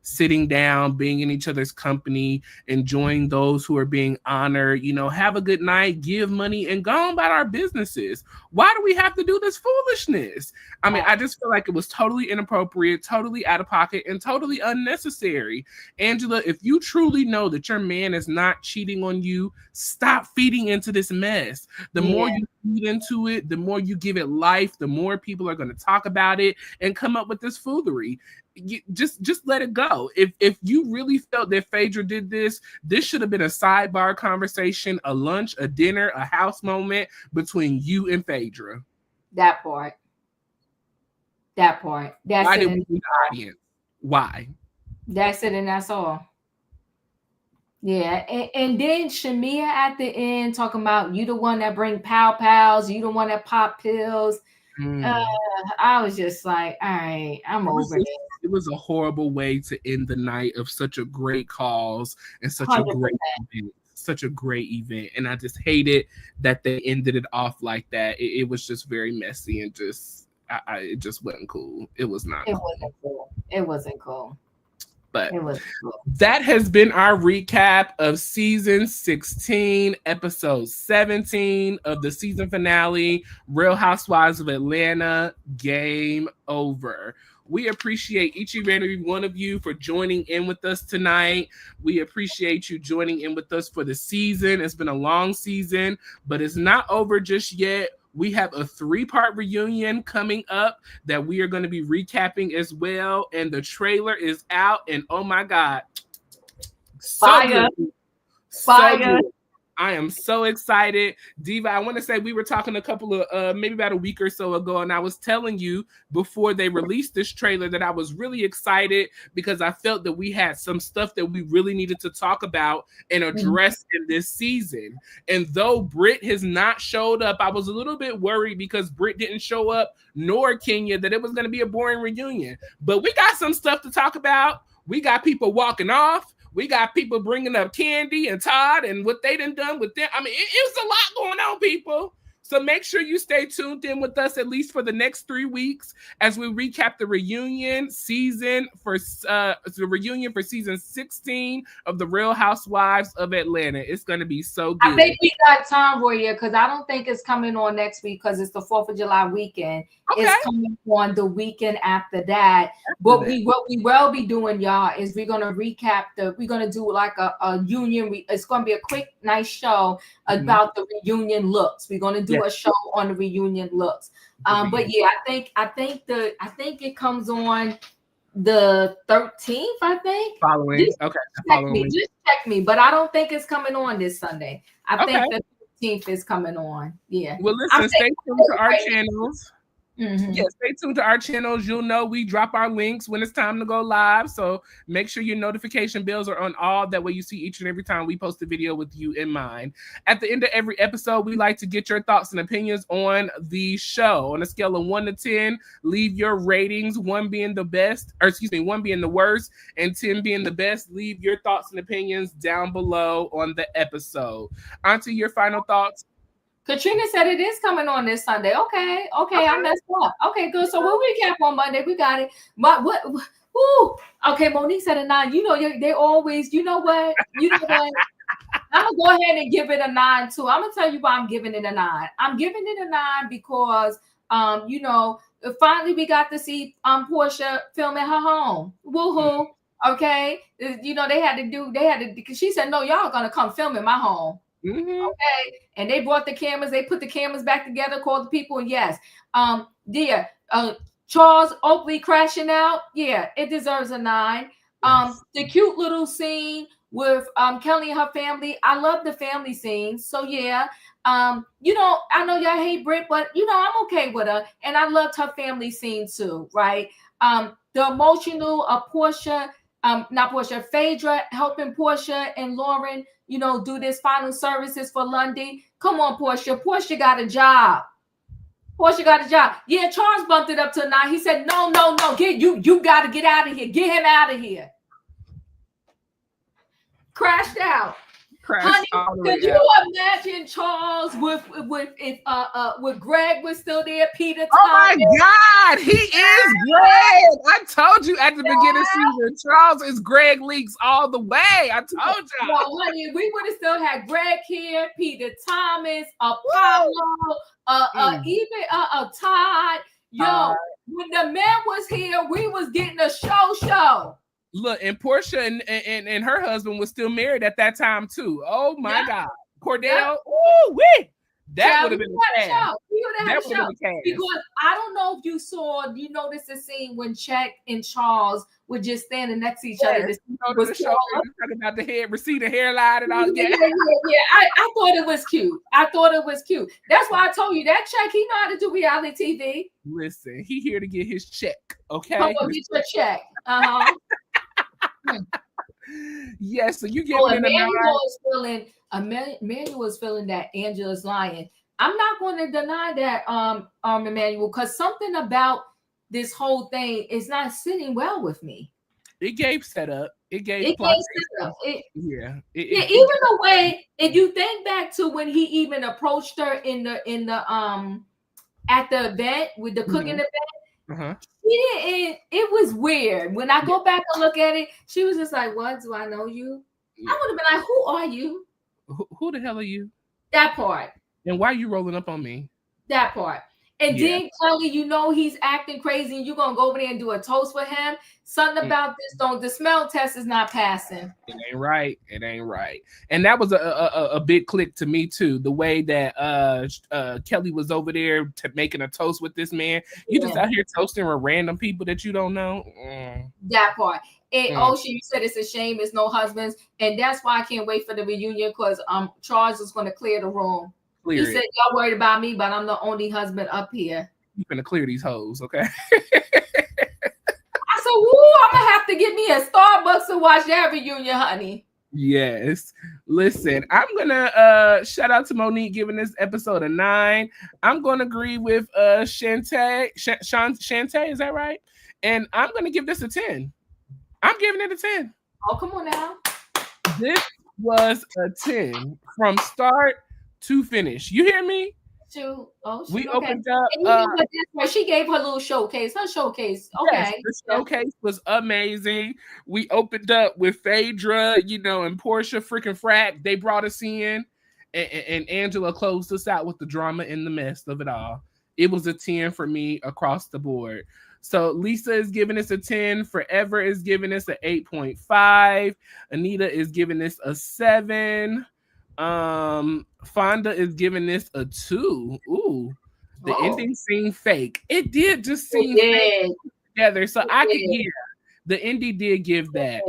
sitting down, being in each other's company, enjoying those who are being honored, have a good night, give money, and go on about our businesses. Why do we have to do this foolishness? I mean, I just feel like it was totally inappropriate, totally out of pocket, and totally unnecessary. Angela, if you truly know that your man is not cheating on you, stop feeding into this mess. The more you feed into it, the more you give it life, the more people are going to talk about it and come up with this foolery. Just let it go. If you really felt that Phaedra did this should have been a sidebar conversation, a lunch, a dinner, a house moment between you and Phaedra. That part. That's Why did we need the audience? Why? That's it, and that's all. Yeah, and then Shamea at the end talking about you the one that bring pals, you the one that pop pills. I was just like, all right, I'm over it. It was a horrible way to end the night of such a great cause and such 100%. A great event. Such a great event. And I just hated that they ended it off like that. It was just very messy and just it just wasn't cool. It was not cool. Wasn't cool. It wasn't cool. But that has been our recap of season 16, episode 17 of the season finale, Real Housewives of Atlanta, Game Over. We appreciate each and every one of you for joining in with us tonight. We appreciate you joining in with us for the season. It's been a long season, but it's not over just yet. We have a 3-part reunion coming up that we are going to be recapping as well. And the trailer is out. And oh my God. Fire. So good. I am so excited. Diva, I want to say we were talking a couple of, maybe about a week or so ago, and I was telling you before they released this trailer that I was really excited because I felt that we had some stuff that we really needed to talk about and address in this season. And though Brit has not showed up, I was a little bit worried because Brit didn't show up, nor Kenya, that it was going to be a boring reunion. But we got some stuff to talk about. We got people walking off. We got people bringing up Candy and Todd and what they done with them. I mean, it was a lot going on, people. So make sure you stay tuned in with us at least for the next 3 weeks as we recap the reunion season for season 16 of the Real Housewives of Atlanta. It's going to be so good. I think we got time, Royaire, because I don't think it's coming on next week because it's the 4th of July weekend. Okay. It's coming on the weekend after that. What we will be doing, y'all, is we're gonna recap we're gonna do like a union. It's gonna be a quick, nice show about the reunion looks. We're gonna do a show on the reunion looks. But yeah, I think it comes on the 13th. I think following. Just check me, but I don't think it's coming on this Sunday. I think the 15th is coming on. Yeah. Well, listen, stay tuned to our channels. Yeah, stay tuned to our channels. You'll know we drop our links when it's time to go live. So make sure your notification bells are on all. That way you see each and every time we post a video with you in mind. At the end of every episode, we like to get your thoughts and opinions on the show. On a scale of 1 to 10, leave your ratings, 1 being the best, 1 being the worst, and 10 being the best. Leave your thoughts and opinions down below on the episode. Auntie, your final thoughts? Katrina said it is coming on this Sunday. Okay, I messed up. Okay, good. So we'll recap on Monday. We got it. But what? Ooh. Okay, Monique said a 9. You know, they always. You know what? I'm gonna go ahead and give it a 9 too. I'm gonna tell you why I'm giving it a 9. I'm giving it a 9 because finally we got to see Porsha film at her home. Woohoo! Okay, they had to because she said no, y'all gonna come film in my home. Okay, and they brought the cameras. They put the cameras back together, called the people, and yes, Charles Oakley crashing out. Yeah, it deserves a 9. The cute little scene with Kelly and her family. I love the family scenes. So yeah, I know y'all hate Brit, but I'm okay with her, and I loved her family scene too. Right? The emotional Porsha. Not Porsha, Phaedra helping Porsha and Lauren, do this final services for Lundy. Come on, Porsha. Porsha got a job. Yeah, Charles bumped it up to 9. He said, no. You got to get out of here. Get him out of here. Crashed out. Honey, could you imagine Charles with Greg was still there? Peter. Oh my God, he is Greg. I told you at the beginning of season, Charles is Greg Leaks all the way. I told you. Well, honey, we would have still had Greg here, Peter Thomas, Apollo, even Todd. Yo, when the man was here, we was getting a show. Look, and Porsha and her husband was still married at that time too. Oh my God, Cordell. Ooh, wee. That would have been a show. We would have had a show because I don't know if you noticed the scene when Chet and Charles were just standing next to each other. Talking about the hair, receding hairline and all that. Yeah. I thought it was cute. That's why I told you that Chet, he know how to do reality TV. Listen, he here to get his check. Okay, come on, get your check. Yes, so you get Emmanuel is feeling that Angela's lying. I'm not going to deny that, Emmanuel, because something about this whole thing is not sitting well with me. It gave setup. Even the way, if you think back to when he even approached her in the at the event with the cooking event. It was weird. When I go back and look at it, she was just like, "What? Do I know you?" I would have been like, "Who are you? Who the hell are you?" That part. And why are you rolling up on me? That part. And then Kelly, he's acting crazy, and you're gonna go over there and do a toast for him. Something about this, the smell test is not passing. It ain't right. And that was a big click to me too. The way that Kelly was over there making a toast with this man. You just out here toasting with random people that you don't know. That part. You said it's a shame it's no husbands, and that's why I can't wait for the reunion because Charles is going to clear the room. He said, y'all worried about me, but I'm the only husband up here. You're going to clear these hoes, okay? I said, I'm going to have to get me a Starbucks to watch that reunion, honey. Yes. Listen, I'm going to shout out to Monique giving this episode a 9. I'm going to agree with Shantae. Shantae, is that right? And I'm going to give this a 10. I'm giving it a 10. Oh, come on now. This was a 10 from start to finish. You hear me? We okay. opened up. And you know what? That's why she gave her little showcase. Her showcase. Okay. Yes, the showcase was amazing. We opened up with Phaedra, and Porsha freaking frack. They brought us in, and Angela closed us out with the drama in the mess of it all. It was a 10 for me across the board. So Lisa is giving us a 10. Forever is giving us an 8.5. Anita is giving us a 7. Fonda is giving this a 2. Ooh, the ending seemed fake. It did just seem fake together. So I could hear the indie did give that.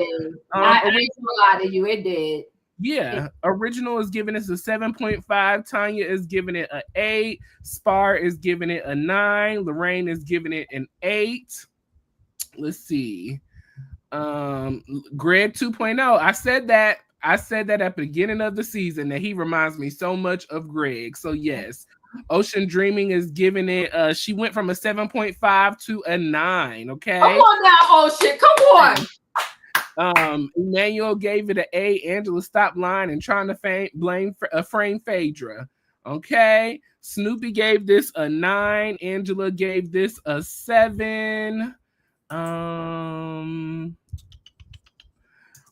I ain't gonna lie to you, it did. Yeah, original is giving us a 7.5. Tanya is giving it an 8. Spar is giving it a 9. Lorraine is giving it an 8. Let's see. Greg 2.0. I said that at the beginning of the season that he reminds me so much of Greg. So yes. Ocean Dreaming is giving it she went from a 7.5 to a 9. Okay. Come on now, Ocean. Come on. Emmanuel gave it an 8. Angela stopped lying and trying to frame Phaedra. Okay. Snoopy gave this a 9. Angela gave this a 7.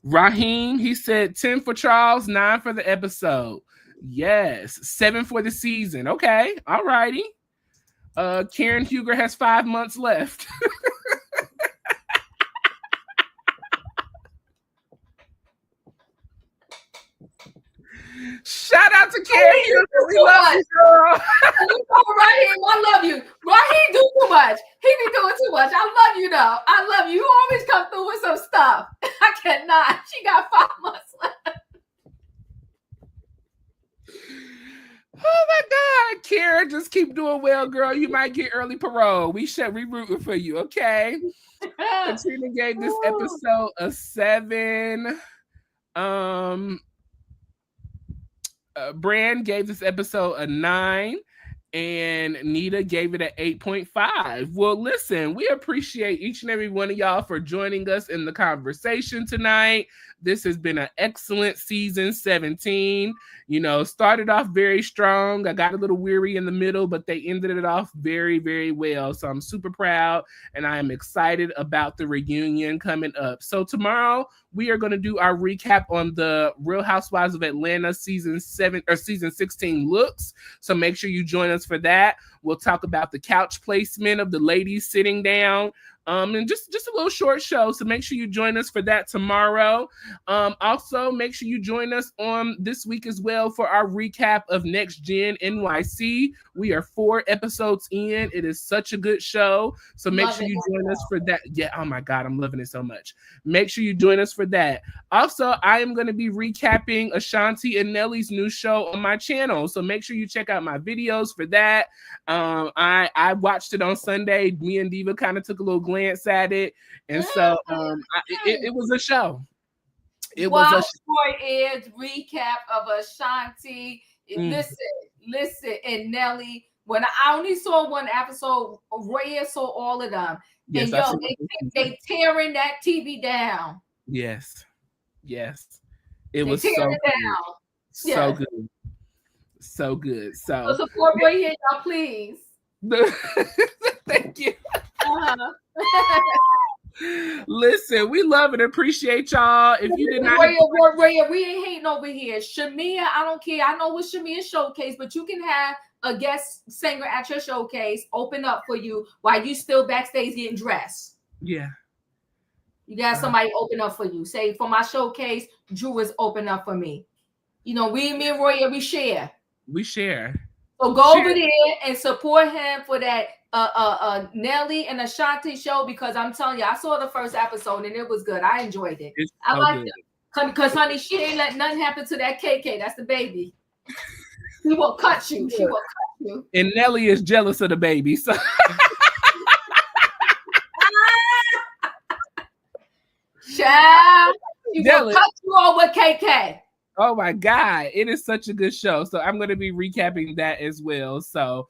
Raheem, he said 10 for Charles, 9 for the episode. Yes, 7 for the season. Okay, all righty. Karen Huger has 5 months left. Shout out to Karen Huger. We love you, girl. Raheem, I love you. Raheem do too much. He be doing too much. I love you, though. I love you. You always come through with some stuff. I cannot. She got 5 months left. Oh my God, Karen, just keep doing well, girl. You might get early parole. We rooting for you, okay? Katrina gave this episode a 7. Brand gave this episode a 9. And Nita gave it an 8.5. Well, listen, we appreciate each and every one of y'all for joining us in the conversation tonight. This has been an excellent season 17. Started off very strong. I got a little weary in the middle, but they ended it off very, very well. So I'm super proud, and I am excited about the reunion coming up. So tomorrow we are going to do our recap on the Real Housewives of Atlanta season 16 looks. So make sure you join us for that. We'll talk about the couch placement of the ladies sitting down. And just a little short show. So make sure you join us for that tomorrow. Also, make sure you join us on this week as well for our recap of Next Gen NYC. We are 4 episodes in. It is such a good show. So make sure you join us for that. Yeah, oh my God, I'm loving it so much. Make sure you join us for that. Also, I am going to be recapping Ashanti and Nelly's new show on my channel. So make sure you check out my videos for that. I watched it on Sunday. Me and Diva kind of took a little glance at it, and so it was a show. It was a recap of Ashanti. Listen, and Nelly. When I only saw one episode, Royaire saw all of them. Yes, and they tearing that TV down. Yes. It was so good. So good. So good. So support Royaire, y'all, please. Thank you. Listen, we love and appreciate y'all. If you did not, Royaire, we ain't hating over here. Shamea, I don't care. I know it's Shamea's showcase, but you can have a guest singer at your showcase open up for you while you still backstage getting dressed. Yeah. You got somebody open up for you. Say, for my showcase, Drew is open up for me. Me and Royaire, we share. So go over there and support him for that Nelly and Ashanti show, because I'm telling you, I saw the first episode and it was good. I enjoyed it. I liked it. Because, honey, she ain't let nothing happen to that KK. That's the baby. She will cut you. And Nelly is jealous of the baby. So child, she will cut you all with KK. Oh my God, it is such a good show. So I'm going to be recapping that as well. So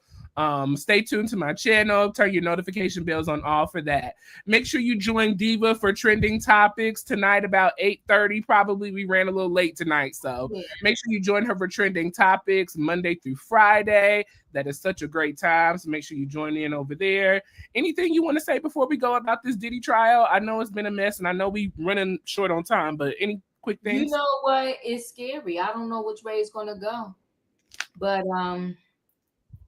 Stay tuned to my channel. Turn your notification bells on all for that. Make sure you join Diva for trending topics tonight about 8:30. Probably we ran a little late tonight, so make sure you join her for trending topics Monday through Friday. That is such a great time, so make sure you join in over there. Anything you want to say before we go about this Diddy trial? I know it's been a mess, and I know we running short on time, but any quick things? You know what? It's scary. I don't know which way it's gonna go, but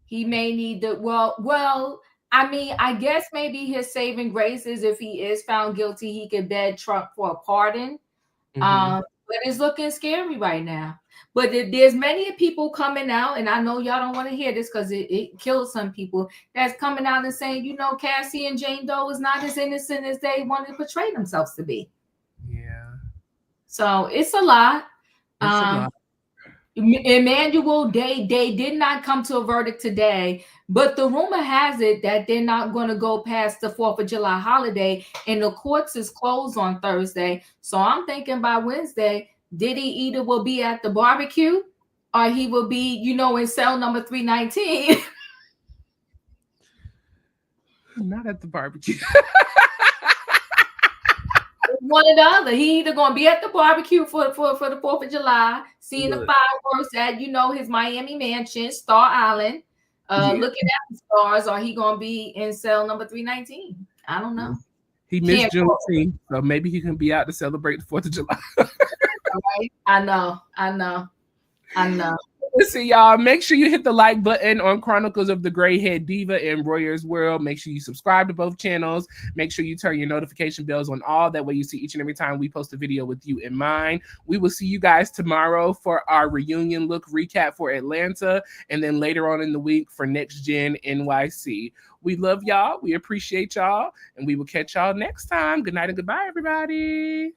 he may need to. Well. I mean, I guess maybe his saving grace is if he is found guilty, he could beg Trump for a pardon. But it's looking scary right now. But there's many people coming out, and I know y'all don't want to hear this because it kills some people, that's coming out and saying, you know, Cassie and Jane Doe is not as innocent as they want to portray themselves to be. Yeah. So it's a lot. It's a lot. Emmanuel, they did not come to a verdict today, but the rumor has it that they're not going to go past the 4th of July holiday, and the courts is closed on Thursday. So I'm thinking by Wednesday, Diddy either will be at the barbecue or he will be, you know, in cell number 319. Not at the barbecue. One or the other. He either gonna be at the barbecue for the 4th of July, seeing the fireworks at, you know, his Miami mansion, Star Island, looking at the stars, or he gonna be in cell number 319. I don't know. He missed Juneteenth, so maybe he can be out to celebrate the 4th of July. Right? I know. Listen, y'all, make sure you hit the like button on Chronicles of the Gray Head Diva and Royaire's World. Make sure you subscribe to both channels. Make sure you turn your notification bells on all. That way you see each and every time we post a video with you in mind. We will see you guys tomorrow for our reunion look recap for Atlanta, and then later on in the week for Next Gen NYC. We love y'all. We appreciate y'all, and we will catch y'all next time. Good night and goodbye, everybody.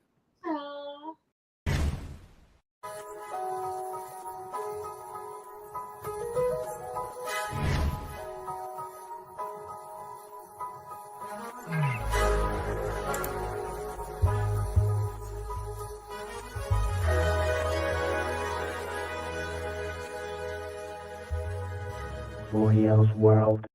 Royaire's World.